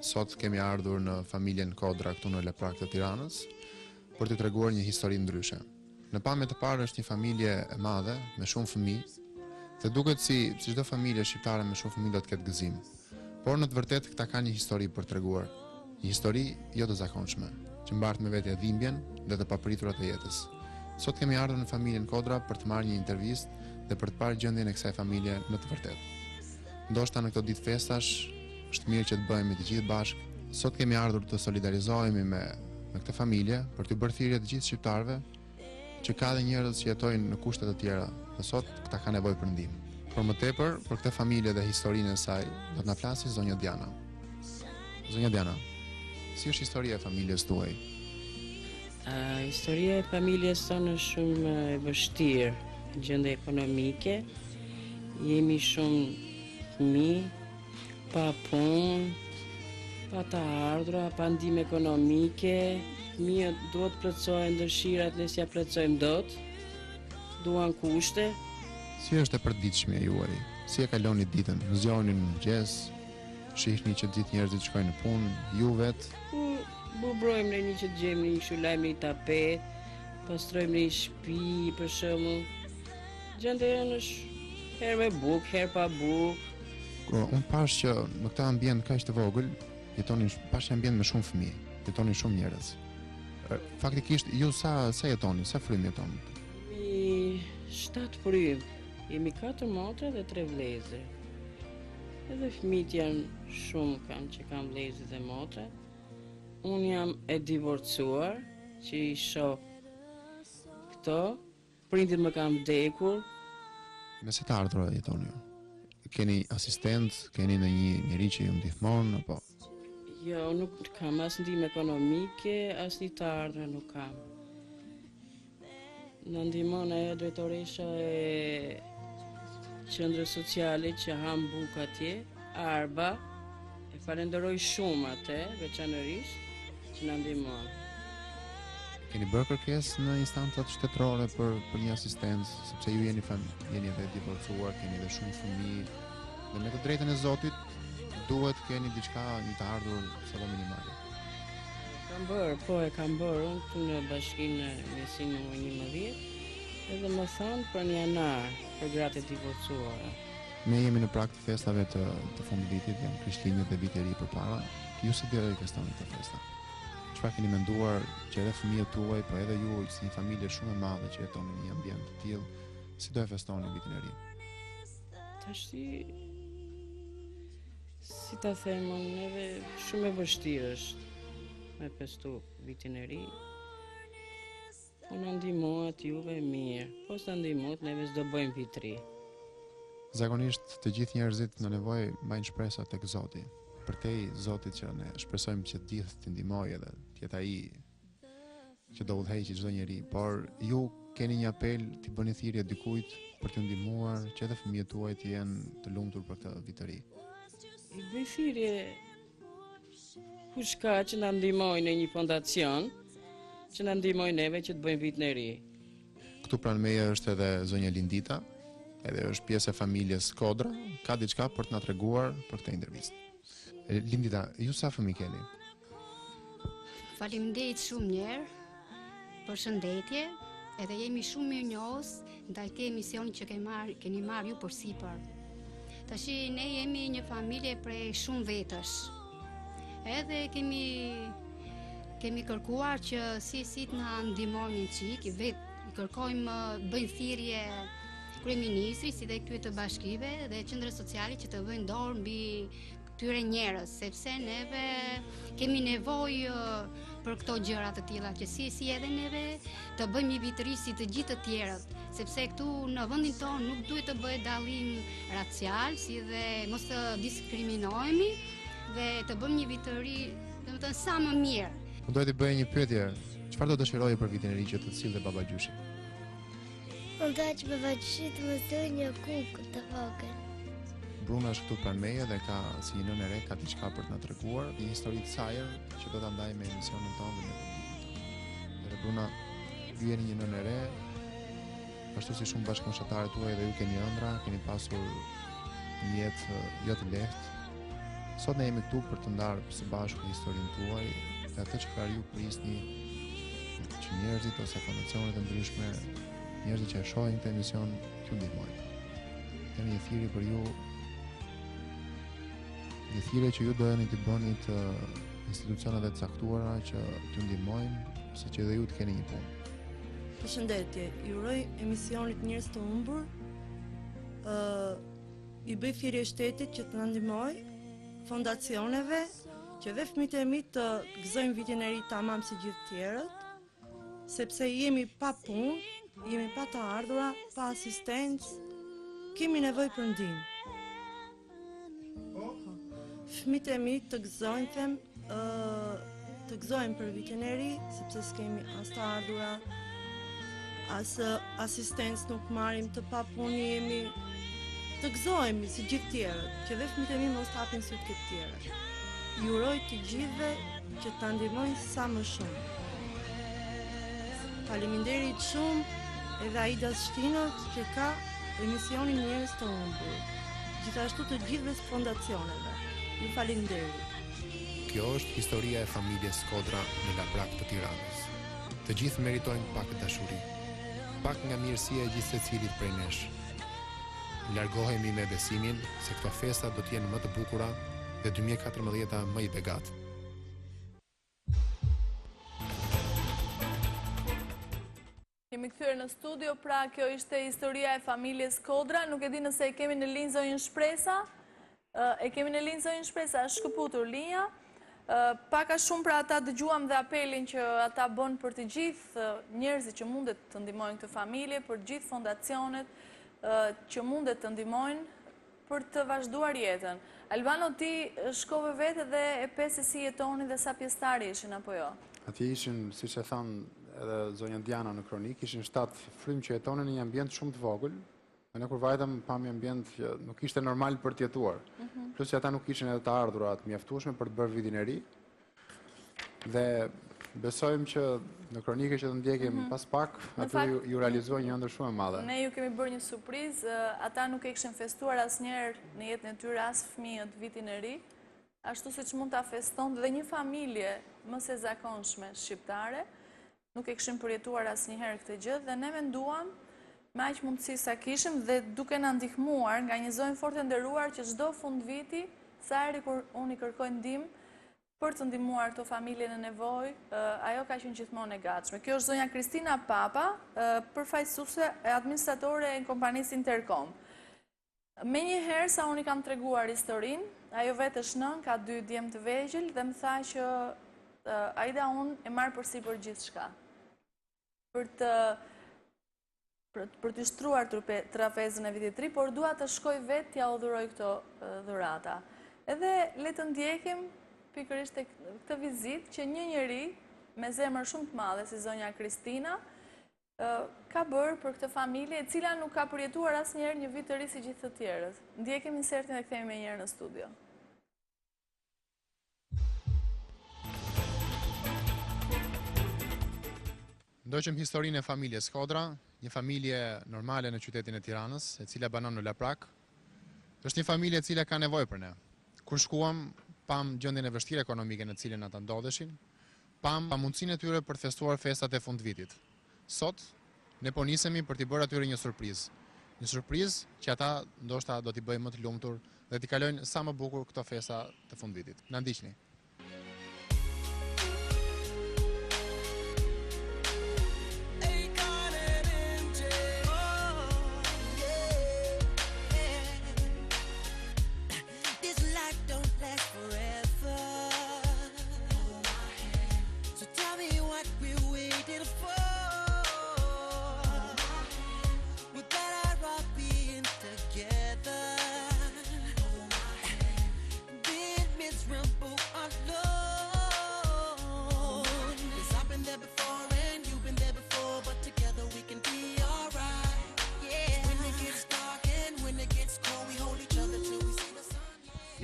Sot kemi ardhur në familjen Kodra këtu në Leprak të Tiranës për t'ju treguar një histori ndryshe. Në pamje të parë është një familje e madhe me shumë fëmijë, dhe duket si çdo familje shqiptare me shumë fëmijë do të ketë gëzim. Por në të vërtetë këta kanë një histori për treguar, një histori jo të zakonshme, që mbart me vete dhimbjen dhe të papriturat e jetës. Sot kemi ardhur në familjen Kodra për të marrë një intervistë dhe për të parë gjendjen e kësaj familje në të vërtetë. Ndoshta në këto ditë festash është mirë që të bëhemi të gjithë bashkë. Sot kemi ardhur të solidarizohemi me këtë familje për t'u bërë thirrje të gjithë shqiptarëve që ka dhe njerëz që jetojnë në kushte të tjera dhe sot këta ka nevojë për ndihmë. Por më tepër për këtë familje dhe historinë e saj do të na flasë zonja Diana. Zonja Diana, si është historia e familjes tuaj? Historia e familjes tonë është shumë e vështirë, gjendje ekonomike. Jemi shumë fëmijë, pa punë, pa të ardhura, pa ndihmë ekonomike. Fëmijët duhet të plotësojnë dëshirat, ne s'ja plotësojmë dot. Duan kushte. Si është e përditshmja juaj? Si e kaloni ditën? Zgjoni në mëngjes? Shihni që gjithë njerëzit shkojnë në punë, ju vetë? Bubrojmë në një që të gjejmë një kështu lajmë një tapet, pastrojmë një shtëpi, për shembull. Gjendja jonë është herë me bukë, herë pa bukë. Unë pash që në këtë ambient kaq të vogël, pash ambient me shumë fëmijë, jetonin shumë njerëz. Faktikisht, ju sa jetoni, sa frymë jetoni? 7 frymë. Jemi 4 motra dhe 3 vëllezër. Edhe fëmijët janë shumë që kanë vëllezër dhe motra. Unë jam e divorcuar, që i shoh këto. Prindit më kanë vdekur. Me se të ardhura jetoni ju? Keni asistent, keni në një njeri që ju ndihmon, apo? Jo, nuk kam as ndihmë ekonomike, as një të ardhura nuk kam. Në ndihmon ajo drejtoresha e qendrës sociale që ham bukë atje, Arba, e falenderoj shumë atë, veçanërisht, që na ndihmon. Keni bërë kërkesë në instancat shtetërore për një asistencë, sepse ju jeni edhe divorcuar, keni edhe shumë fëmijë, dhe me të drejtën e Zotit duhet keni diçka, një të ardhur sa do minimale. Kam bërë, unë këtu në bashkinë Mesinë numër 11, edhe më thonë për një janar, për gratë e divorcuara. Ne jemi në prag të festave të fundit vitit, janë Krishtlindjet dhe viti i ri përpara. Ju si deri festoni këtë festa? Çfarë keni menduar që edhe fëmijët tuaj, po edhe ju si një familje shumë e madhe që jeton në një ambient të tillë, si do e festoni vitin e ri? Tashi, si ta them, edhe shumë e vështirë është me festu vitin e ri. Unë ndihmohet juve mirë, po s'ta ndihmohet, neve s'do bëjmë vit ri. Zakonisht të gjithë njerëzit në nevojë mbajnë shpresa tek Zoti. Përtej Zotit që ne shpresojmë që të gjithë të ndihmojë edhe të jetë ai që do udhëheqë çdo njeri, por ju keni një apel të bëni thirrje dikujt për t'ju ndihmuar që edhe fëmijët tuaj të jenë të lumtur për këtë vit të ri. I bëj thirrje kush ka që na ndihmojnë në një fondacion, që na ndihmojnë neve që të bëjmë vitin e ri. Këtu pranë meje është edhe zonja Lindita, edhe është pjesë e familjes Kodra, ka diçka për të na treguar për këtë intervistë. Lindita, ju sa fëmijë keni? Faleminderit shumë njerë, përshëndetje, edhe jemi shumë mirënjohës ndaj këtij emisioni që keni marrë ju përsipër. Tashi ne jemi një familje prej shumë vetësh. Edhe kemi kërkuar që si të na ndihmojnë një çik, i kërkojmë bëjnë thirrje kryeministrit si dhe këtyre të bashkive dhe qendrës sociale që të vëjnë dorë mbi këtyre njerëz, sepse neve kemi nevojë për këto gjëra të tilla, që si edhe neve të bëjmë një vit ri si të gjithë të tjerët, sepse këtu në vendin tonë nuk duhet të bëhet dallim racial, si dhe mos të diskriminohemi, dhe të bëjmë një vit të ri, domethënë sa më mirë. Unë doja të bëj një pyetje. Çfarë do dëshiroje për vitin e ri që të sillte baba gjyshi? Unë doja që baba gjyshi të më thojë një kukë të vogël. Bruna është këtu pranë meje dhe ka si një nënë e re, ka diçka për të na treguar, një histori të saj që do ta ndaj me emisionin tonë dhe me publikun. Dhe Bruna, ju jeni një nënë e re, ashtu si shumë bashkëmoshatarët tuaj dhe ju keni ëndra, keni pasur një jetë jo të lehtë. Sot ne jemi këtu për të ndarë së bashku historinë tuaj dhe atë çfarë ju prisni që njerëzit ose fondacionet e ndryshme, njerëzit që e shohin këtë emision, t'ju ndihmojnë. Kemi një thirrje për ju. Një thirrje që ju dojeni të bëni të institucioneve të caktuara që t'ju ndihmojnë, se që dhe ju të keni një punë. Përshëndetje, ju uroj emisionit Njerëz të humbur. I bëj thirrje shtetit që të na ndihmojë, fondacioneve që dhe fëmijët e mi të gëzojnë vitin e ri tamam si gjithë tjerët, sepse jemi pa punë, jemi pa të ardhura, pa asistencë, kemi nevojë për ndihmë. Fëmijët e mi të gëzojnë, të gëzojnë për vitin e ri, sepse s'kemi as të ardhura, as asistencë nuk marrim, të papunë jemi, të gëzojmë si gjithë tjerët, që dhe fëmijët e mi mos të hapin sytë këtë tjerët. Ju uroj të gjithëve që ta ndihmojnë sa më shumë. Faleminderit shumë edhe Aidas Shtinot që ka emisionin Njerëz të humbur. Gjithashtu të gjithëve fondacioneve. Ju faleminderit. Kjo është historia e familjes Skodra në Laprak të Tiranës. Të gjithë meritojnë pak dashuri, pak nga mirësia e gjithë secilit prej nesh. Largohemi me besimin se këto festa do të jenë më të bukura dhe 2014 më i begat. Kemi kthyer në studio, pra kjo ishte historia e familjes Skodra. Nuk e di nëse e kemi në linjë zonjën Shpresa. E kemi në linjë zonjën Shpresa, është shkëputur linja. Paka shumë pra ata dëgjuam dhe apelin që ata bën për të gjithë njerëzit që mundet të ndihmojnë këtë familje, për gjithë fondacionet që mundet të ndihmojnë për të vazhduar jetën. Albano, ti shkove vetë dhe e pe se si jetoni dhe sa pjesëtarë ishin apo jo? Atje ishin, siç e thanë edhe zonja Diana në kronik, ishin 7 frymë që jetonin në një ambient shumë të vogël. Ne kur vajtëm pam një ambient që nuk ishte normal për të jetuar. Plus që ata nuk ishin edhe të ardhura të mjaftueshme për të bërë vitin e ri. Dhe besojmë që në kronike që të ndjekim pas pak, aty ju realizuar një ëndër shumë e madhe. Ne ju kemi bërë një surprizë, ata nuk e kishin festuar asnjëherë në jetën e tyre as fëmijët vitin e ri, ashtu siç mund ta feston dhe një familje më së zakonshme shqiptare, nuk e kishin përjetuar asnjëherë këtë gjë dhe ne menduam me aq mundësi sa kishim dhe duke na ndihmuar nga një zonjë fort e nderuar që çdo fund viti, sa herë kur unë i kërkoj ndihmë për të ndihmuar këto familje në nevojë, ajo ka qenë gjithmonë e gatshme. Kjo është zonja Kristina Papa, përfaqësuese e administratore e kompanisë Intercom. Menjëherë sa unë i kam treguar historinë, ajo vetë është nën, ka 2 djemë të vegjël dhe më tha që Aida unë e marr përsipër gjithçka. Për të shtruar trapezën e vitit të ri, por dua të shkoj vetë t'ja udhëroj këto dhurata. Edhe le të ndjekim pikërisht këtë vizitë që një njeri me zemër shumë të madhe si zonja Kristina ka bërë për këtë familje e cila nuk ka përjetuar asnjëherë një vit të ri si gjithë të tjerët. Ndjekim insertin dhe kthehemi menjëherë në studio. Ndoqëm historinë e familjes Skodra, një familje normale në qytetin e Tiranës, e cila banon në Laprak. Është një familje e cila ka nevojë për ne. Kur shkuam, pam gjendjen e vështirë ekonomike në cilën ata ndodheshin, pam mundësinë e tyre për të festuar festat e fundvitit. Sot, ne po nisemi për t'i bërë atyre një surprizë. Një surprizë që ata ndoshta do t'i bëjë më të lumtur dhe t'i kalojnë sa më bukur këto festa të fundvitit. Na ndiqni. Room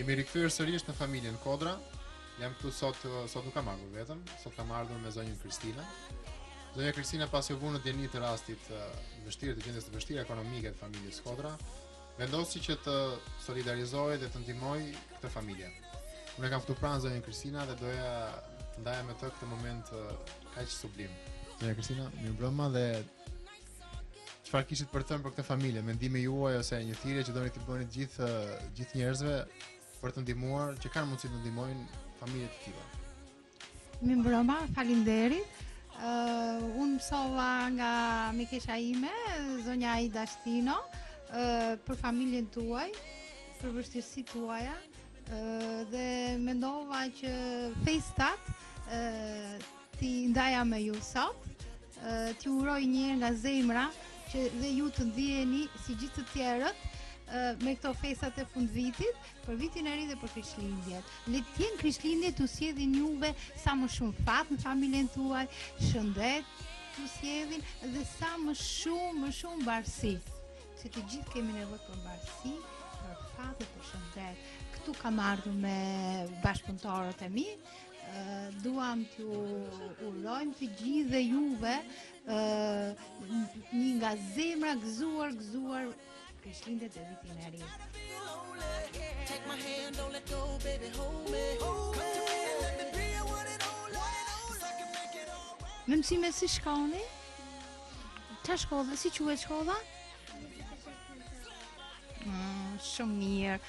Jemi rikthyer sërish në familjen Kodra. Jam këtu sot nuk kam ardhur vetëm, sot kam ardhur me zonjën Kristina. Zonja Kristina pasi u vu në djeni të rastit vështirë, të gjendjes të vështira ekonomike të familjes Kodra, vendosi që të solidarizojë dhe të ndihmojë këtë familje. Unë kam këtu pranë zonjën Kristina dhe doja të ndaja me të këtë moment kaq sublim. Zonja Kristina, mirëmbrëma dhe çfarë kishit për të thënë për këtë familje, mendimi juaj ose një thirrje që doni të bëni gjithë njerëzve për të ndihmuar, që kanë mundësi të ndihmojnë familje të tilla. Mirëmbrëma, faleminderit. Unë mësova nga mikesha ime, zonja Aida Shtino, për familjen tuaj, për vështirësitë tuaja, dhe mendova që festat ti ndaja me ju sot, t'ju uroj një herë nga zemra që dhe ju të ndjeni si gjithë të tjerët me këto festat e fundvitit, për vitin e ri dhe për Krishtlindjet. Le të jenë Krishtlindjet t'u sjellin juve sa më shumë fat në familjen tuaj, shëndet t'u sjellin dhe sa më shumë mbarësi. Se të gjithë kemi nevojë për mbarësi, për fat dhe për shëndet. Këtu kam ardhur me bashkëpunëtorët e mi. Duam t'ju urojmë të gjithë dhe juve një nga zemra gëzuar Krishtlindjet e vitin e ri. Me mësime si shkoni? Qa shkolla? Si quhet shkolla? Shumë mirë.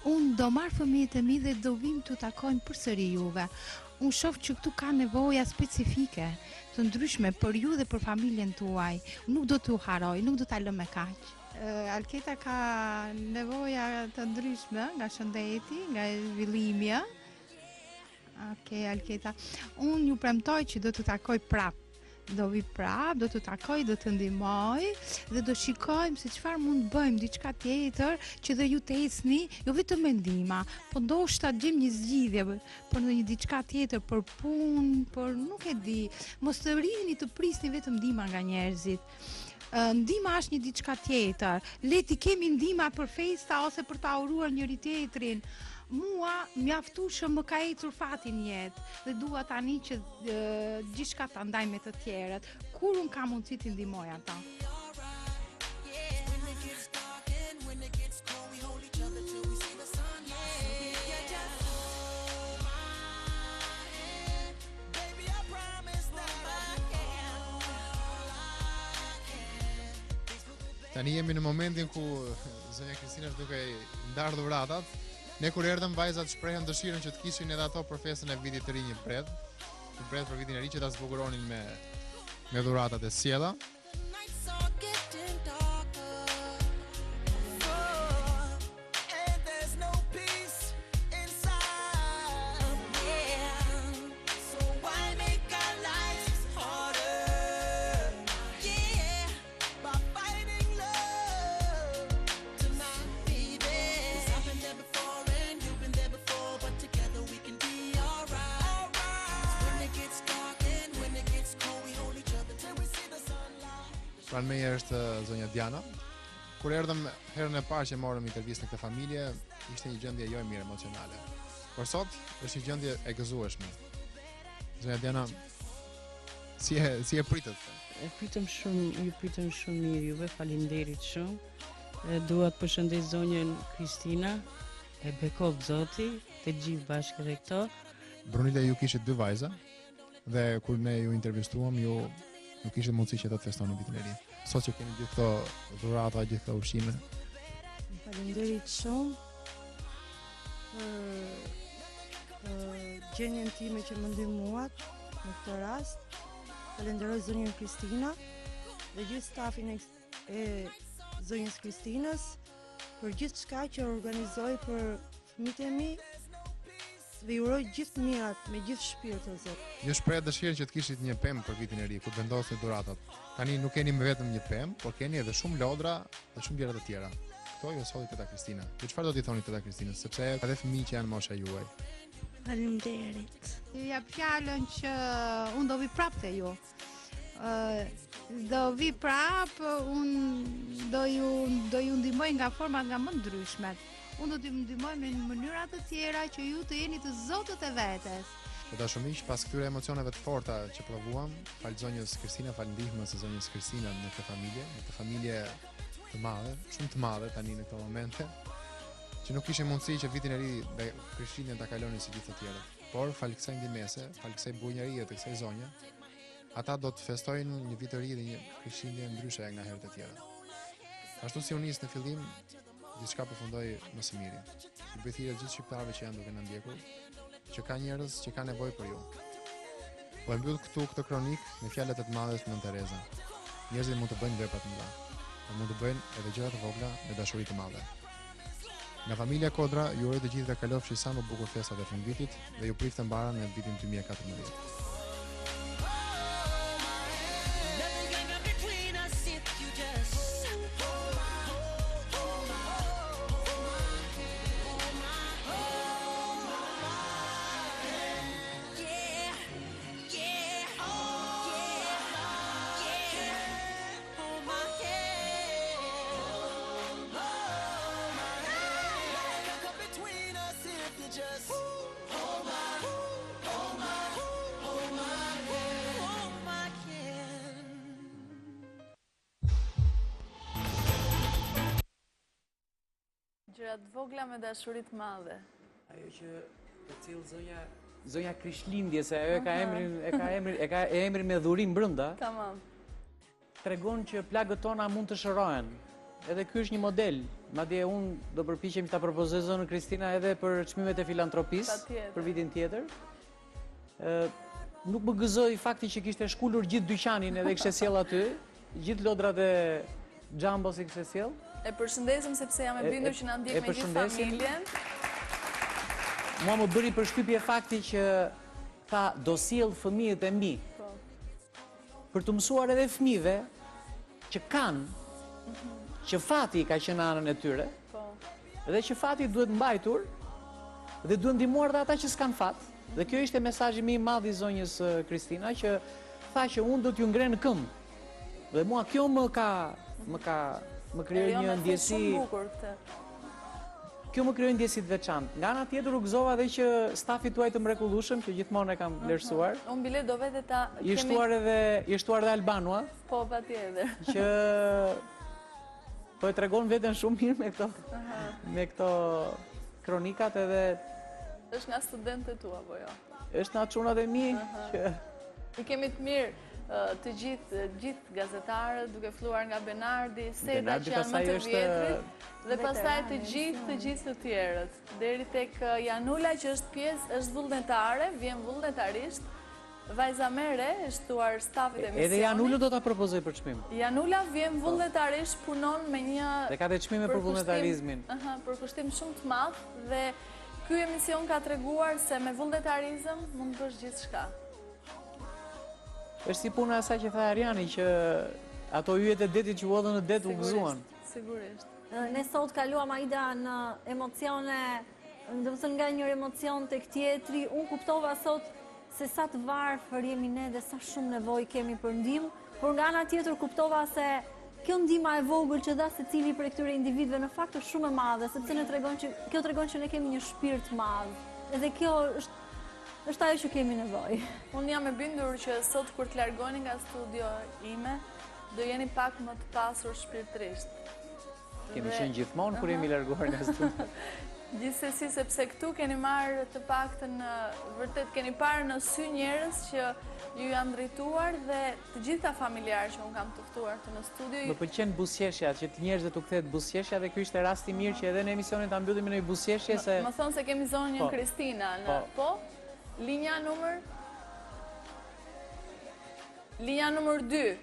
Unë do marrë fëmijët e mi dhe do vim të takojmë përsëri juve. Unë shoh që këtu ka nevoja specifike, të ndryshme për ju dhe për familjen tuaj. Nuk do t'u haroj, nuk do t'a lëm me kaq. Alketa ka nevoja të ndryshme nga shëndeti, nga zhvillimi. Okej, Alketa. Unë ju premtoj që do të takoj prap. Do vi prap, do të takoj, do të ndihmoj dhe do shikojmë se çfarë mund të bëjmë, diçka tjetër që dhe ju të ecni, jo vetëm me ndihma, po ndoshta gjejmë një zgjidhje për një diçka tjetër, për punë, për nuk e di. Mos të rini të prisni vetëm ndihma nga njerëzit. Ndihma është një diçka tjetër. Le ti kemi ndihma për festa ose për ta uruar njëri tjetrin. Mua mjaftueshëm më ka ecur fati në jetë dhe dua tani që gjithçka ta ndaj me të tjerët. Kur un kam mundësi të ndihmoj ata. Tani jemi në momentin ku zonja Kristina është duke ndarë dhuratat. Ne kur erdhëm vajzat shprehen dëshirën që të kishin edhe ato për festën e vitit të ri një bred për vitin e ri që ta zbukuronin me dhuratat e sjella. Pranë meje është zonja Diana. Kur erdhëm herën e parë që morëm intervistë në këtë familje, ishte një gjendje jo e mirë emocionale. Por sot është një gjendje e gëzueshme. Zonja Diana, si e pritët? Ju pritëm shumë mirë juve, faleminderit shumë. Dua të përshëndes zonjën Kristina, e bekov Zoti, të gjithë bashkë edhe këto. Brunilda, ju kishit 2 vajza dhe kur ne ju intervistuam, ju nuk ishte mundësi që të festoni vitin e ri. Sot që kemi gjithë këto dhurata, gjithë këto ushqime. Faleminderit shumë për gjendjen time që më ndihmuat në këtë rast. Falenderoj zonjën Kristina dhe gjithë stafin e zonjës Kristinës për gjithë çka që organizoi për fëmijët e mi. Dhe ju uroj gjithë mirat me gjithë shpirtin e Zotit. Ju shpreh dëshirën që të kishit një pemë për vitin e ri, ku të vendosni dhuratat. Tani nuk keni vetëm një pemë, por keni edhe shumë lodra dhe shumë gjëra të tjera. Këto ju solli teta Kristina. Ju çfarë do t'i thoni teta Kristinës, sepse ka dhe fëmijë që janë mosha juaj. Faleminderit. Ju jap fjalën që unë do vi prapë te ju. Do vi prapë, unë do ju ndihmoj nga forma nga më ndryshmet. unë do t'ju ndihmoj me mënyra të tjera që ju të jeni të zotët e vetes. Të dashumiq, pas këtyre emocioneve të forta që provuam, fal zonjës Kristina, fal ndihmës së zonjës Kristina në këtë familje të madhe, shumë të madhe tani në këto momente, që nuk kishin mundësi që vitin e ri dhe Krishtlindjen ta kalonin si gjithë të tjerët. Por fal kësaj ndihmëse, fal kësaj bujnërie të kësaj zonje, ata do të festojnë një vit të ri dhe një Krishtlindje ndryshe nga herët e tjera. Ashtu si u nis në fillim, diçka përfundoi më së miri. I bëj thirrje gjithë shqiptarëve që janë duke na ndjekur, që ka njerëz që kanë nevojë për ju. Po e mbyll këtu këtë kronik me fjalët e të madhes Nën Tereza. Njerëzit mund të bëjnë vepra të mëdha, por mund të bëjnë edhe gjëra të vogla me dashuri të madhe. Nga familja Kodra, ju uroj të gjithëve të kalofshi sa më bukur festat e fundvitit dhe ju prit të mbara në vitin 2014. Gjërat vogla me dashuri të madhe. Ajo që të cilë zonja Krishtlindje, se ajo e ka emrin me dhurim brenda. Tamam. Tregon që plagët tona mund të shërohen. Edhe ky është një model. Madje unë do përpiqem ta propozoj zonën Kristina edhe për çmimet e filantropisë për vitin tjetër. Nuk më gëzoi fakti që kishte shkulur gjithë dyqanin edhe kishte sjell aty, gjithë lodrat e Jumbo si kishte sjell. E përshëndesim sepse jam e bindur që na ndjek me gjithë familjen. Mua më bëri përshtypje fakti që tha do sjell fëmijët e mi. Për të mësuar edhe fëmijëve që kanë, që fati ka qenë anën e tyre, dhe që fati duhet mbajtur dhe duhet ndihmuar dhe ata që s'kan fat. Dhe kjo ishte mesazhi më i madh i zonjës Kristina, që tha që unë do t'ju ngre në këmbë. Dhe mua kjo më krijoi një ndjesi. Kjo më krijoi ndjesi të veçantë. Nga ana tjetër u gëzova edhe që stafi tuaj të mrekullueshëm që gjithmonë e kam vlerësuar. Unë bile do vete ta I shtuar edhe Albanua. Po, patjetër. Që po e tregon veten shumë mirë me këto kronikat edhe është nga studentët tua apo jo? Është nga çunat e mi që i kemi të mirë të gjithë gazetarët, duke filluar nga Benardi, Seda që janë më të vjetrit, dhe pastaj të gjithë të tjerët, deri tek Janula që është pjesë, është vullnetare, vjen vullnetarisht, vajza mere, është shtuar stafit e misionit. Edhe Janula do ta propozoj për çmim. Janula vjen vullnetarisht, punon me një dhe ka të çmime për vullnetarizmin. Për kushtim shumë të madh dhe ky emision ka treguar se me vullnetarizëm mund të bësh gjithçka. Është si puna asaj që tha Ariani, që ato yjet e detit që u hodhën në det u gëzuan. Sigurisht. Ne sot kaluam Aida në emocione, domethënë nga një emocion tek tjetri, unë kuptova sot se sa të varfër jemi ne dhe sa shumë nevojë kemi për ndihmë, por nga ana tjetër kuptova se kjo ndihma e vogël që dha secili prej këtyre individëve në fakt është shumë e madhe, sepse kjo tregon që ne kemi një shpirt të madh. Edhe kjo është ajo që kemi nevojë. Unë jam e bindur që sot kur të largoni nga studio ime, do jeni pak më të pasur shpirtërisht. Kemi qenë gjithmonë kur jemi larguar nga studio. Gjithsesi, sepse këtu keni marrë të paktën vërtet keni parë në sy njerëz që ju janë drejtuar dhe të gjitha familjarë që unë kam të ftuar të në studio. Më pëlqen buzëqeshja, që të njerëzit u kthehet buzëqeshja dhe ky ishte rasti mirë që edhe në emisionin ta mbyllim me një buzëqeshje se më thonë se kemi zonjën Kristina në Linja numër 2.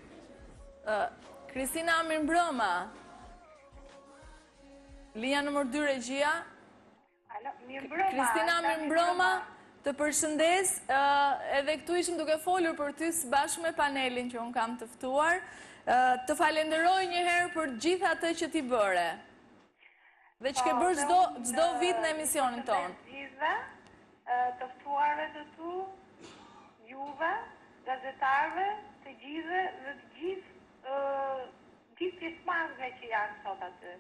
Kristina Mirëmbrëma. Linja numër 2 regjia. Kristina Mirëmbrëma, të përshëndes, edhe këtu ishim duke folur për ty së bashku me panelin që unë kam të ftuar. Të falenderoj një herë për gjithë atë që ti bëre. Dhe që ke bërë çdo vit në emisionin tonë. Të ftuarve të tu, juve, gazetarve, të gjithë dhe të gjithë pjesëmarrësve që janë sot aty.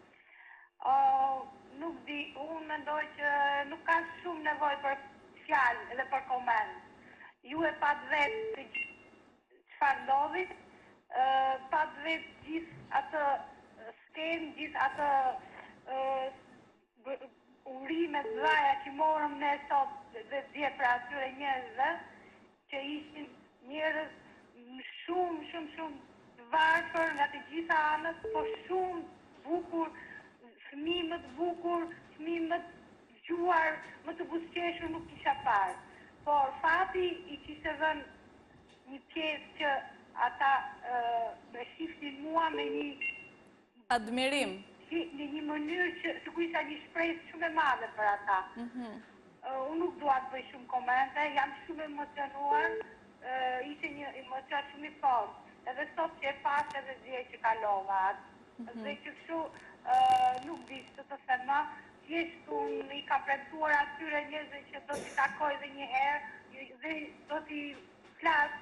Nuk di, unë mendoj që nuk ka shumë nevojë për fjalë edhe për koment. Ju e pat vetë çfarë ndodhi, pat vetë gjithë atë skenë, gjithë atë urime të dhaja që morëm ne sot dhe dje për atyre njerëzve, që ishin njerëz shumë të varfër nga të gjitha anët, po shumë bukur, fëmijë më të bukur, fëmijë më të gjuar, më të buzëqeshur nuk kisha parë. Por fati i kishte dhënë një pjesë që ata me shifnin mua me një admirim. Në një mënyrë që sikur isha një shpresë shumë e madhe për ata. Unë nuk dua të bëj shumë komente, jam shumë emocionuar, ishte një emocion shumë i fortë. Edhe sot që e pas edhe dje që kalova. Dhe që kështu nuk di që të thema, thjesht unë i ka premtuar atyre njerëzve që do t'i takoj dhe një herë dhe do t'i flas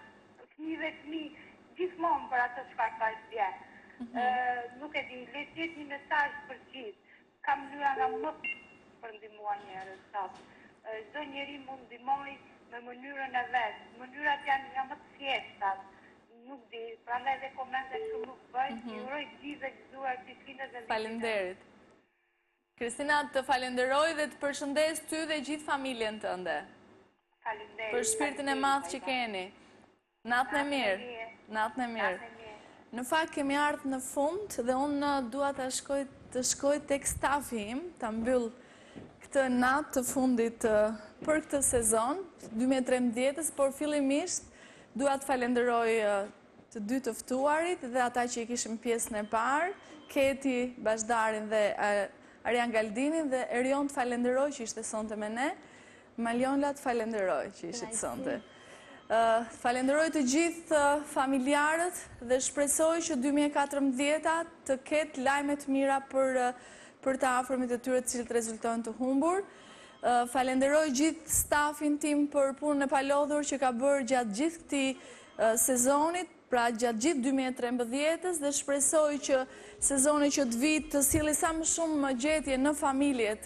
fëmijë gjithmonë për atë çfarë ka dje. Nuk e di, le të jetë një mesazh për gjithë. Ka mënyra nga më për ndihmuar njerëz sot. Çdo njeri mund ndihmoj me mënyrën e vet. Mënyrat janë nga më të thjeshta. Nuk di, prandaj dhe komente shumë nuk bëj. Ju uroj gjithë dhe gëzuar Kristinës dhe Faleminderit. Kristina, të falenderoj dhe të përshëndes ty dhe gjithë familjen tënde. Faleminderit. Për shpirtin e madh që keni. Natën e mirë. Natën e mirë. Në fakt kemi ardhur në fund dhe unë dua të shkoj tek stafi im, ta mbyll këtë natë të fundit për këtë sezon 2013, por fillimisht dua të falenderoj të dy të ftuarit dhe ata që i kishim pjesën e parë, Keti Bashdarin dhe Arian Galdinin, dhe Erion të falenderoj që ishte sonte me ne, Malionla të falenderoj që ishte sonte. Falenderoj të gjithë familjarët dhe shpresoj që 2014 të ketë lajme të mira për të afërmit e tyre të cilët rezultojnë të humbur. Falenderoj gjithë stafin tim për punën e palodhur që ka bërë gjatë gjithë këtij sezonit, pra gjatë gjithë 2013 dhe shpresoj që sezoni që të vit të sjellë sa më shumë gjetje në familjet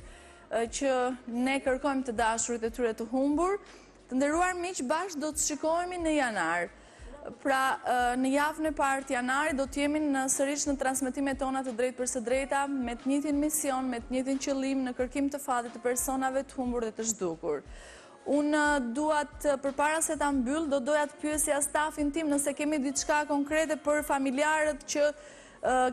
që ne kërkojmë të dashurit e tyre të humbur. Të nderuar miq, bashkë do të shikohemi në janar. Pra, në javën e parë të janarit do të jemi sërish në transmetimet tona të drejtë për së drejta, me të njëjtin mision, me të njëjtin qëllim në kërkim të fatit të personave të humbur dhe të zhdukur. Unë duat, përpara se ta mbyll, do doja të pyesja stafin tim nëse kemi diçka konkrete për familjarët që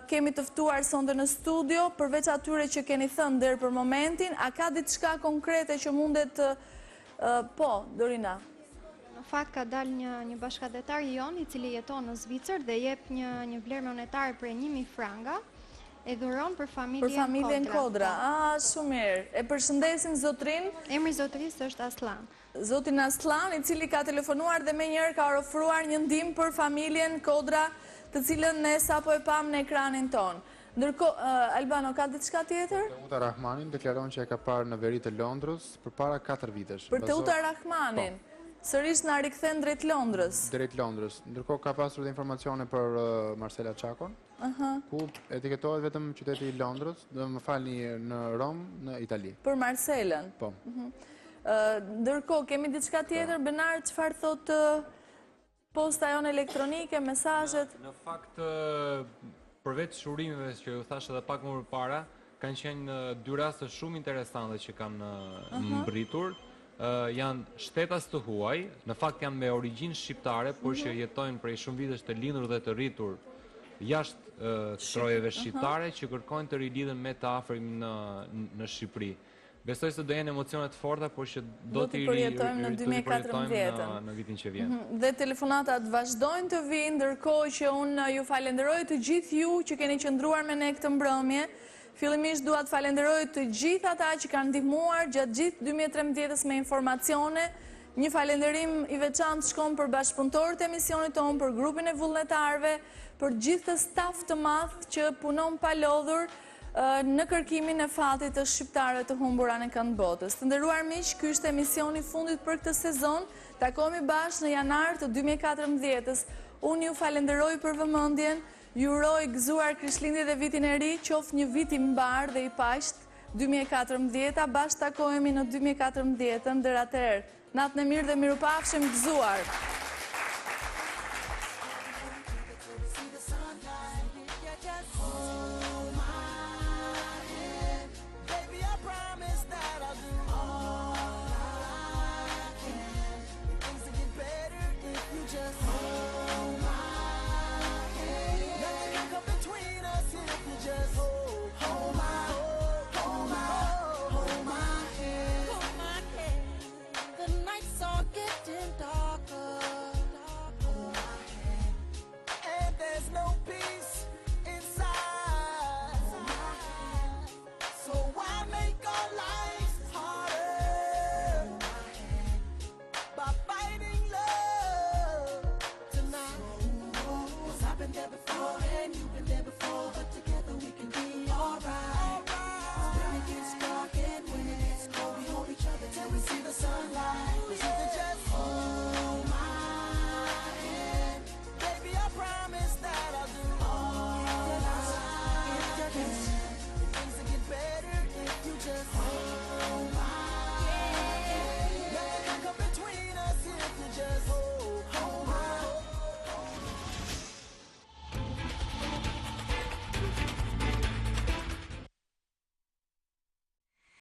kemi të ftuar sonte në studio, përveç atyre që keni thënë deri për momentin, a ka diçka konkrete që mundet po, Dorina. Në fakt ka dal një bashkëdhetar jon i cili jeton në Zvicër dhe jep një vlerë monetare për 1000 franga e dhuron për familjen Kodra. Shumë mirë. E përshëndesim zotrin. Emri i zotrisë është Aslan. Zotin Aslan, i cili ka telefonuar dhe menjëherë ka ofruar një ndihmë për familjen Kodra, të cilën ne sapo e pam në ekranin ton. Ndërkohë, Albano, ka diçka tjetër? Teuta Rahmanin deklaron që e ka parë në veri të Londrës përpara 4 vitesh. Për Teuta Rahmanin, sërish na rikthen drejt Londrës. Drejt Londrës. Ndërkohë ka pasur dhe informacione për Marcela Çakon, ku etiketohet vetëm qyteti i Londrës, do më falni në Rom, në Itali. Për Marcelën. Po. Ndërkohë, kemi diçka tjetër, Benar, çfarë thotë posta jonë elektronike, mesazhet? Në fakt, përveç shurimeve që ju thash edhe pak më përpara, kanë qenë 2 raste shumë interesante që kanë mbritur. Janë shtetas të huaj, në fakt janë me origjinë shqiptare, por që jetojnë prej shumë vitesh të lindur dhe të rritur jashtë trojeve shqiptare, që kërkojnë të rilidhen me të afërm në Shqipëri. Besoj se do jenë emocionet forta, por që do t'i përjetojmë në 2014 në vitin që vjen. Dhe telefonatat vazhdojnë të vinë, ndërkohë që unë ju falenderoj të gjithë ju që keni qëndruar me ne këtë mbrëmje. Fillimisht dua të falenderoj të gjithë ata që kanë ndihmuar gjatë gjithë 2013 me informacione. Një falenderim i veçantë shkon për bashkëpunëtorët e emisionit tonë, për grupin e vullnetarëve, për gjithë të staf të madh që punon pa lodhur në kërkimin e fatit të shqiptarëve të humbura në kënd botës. Të nderuar miq, ky është emisioni i fundit për këtë sezon. Takohemi bashkë në janar të 2014. Unë ju falenderoj për vëmendjen. Ju uroj gëzuar Krishtlindjet dhe vitin e ri, qoftë një vit i mbar dhe i paqt 2014, bashkë takohemi në 2014, deri atëherë. Natën e mirë dhe mirupafshim gëzuar.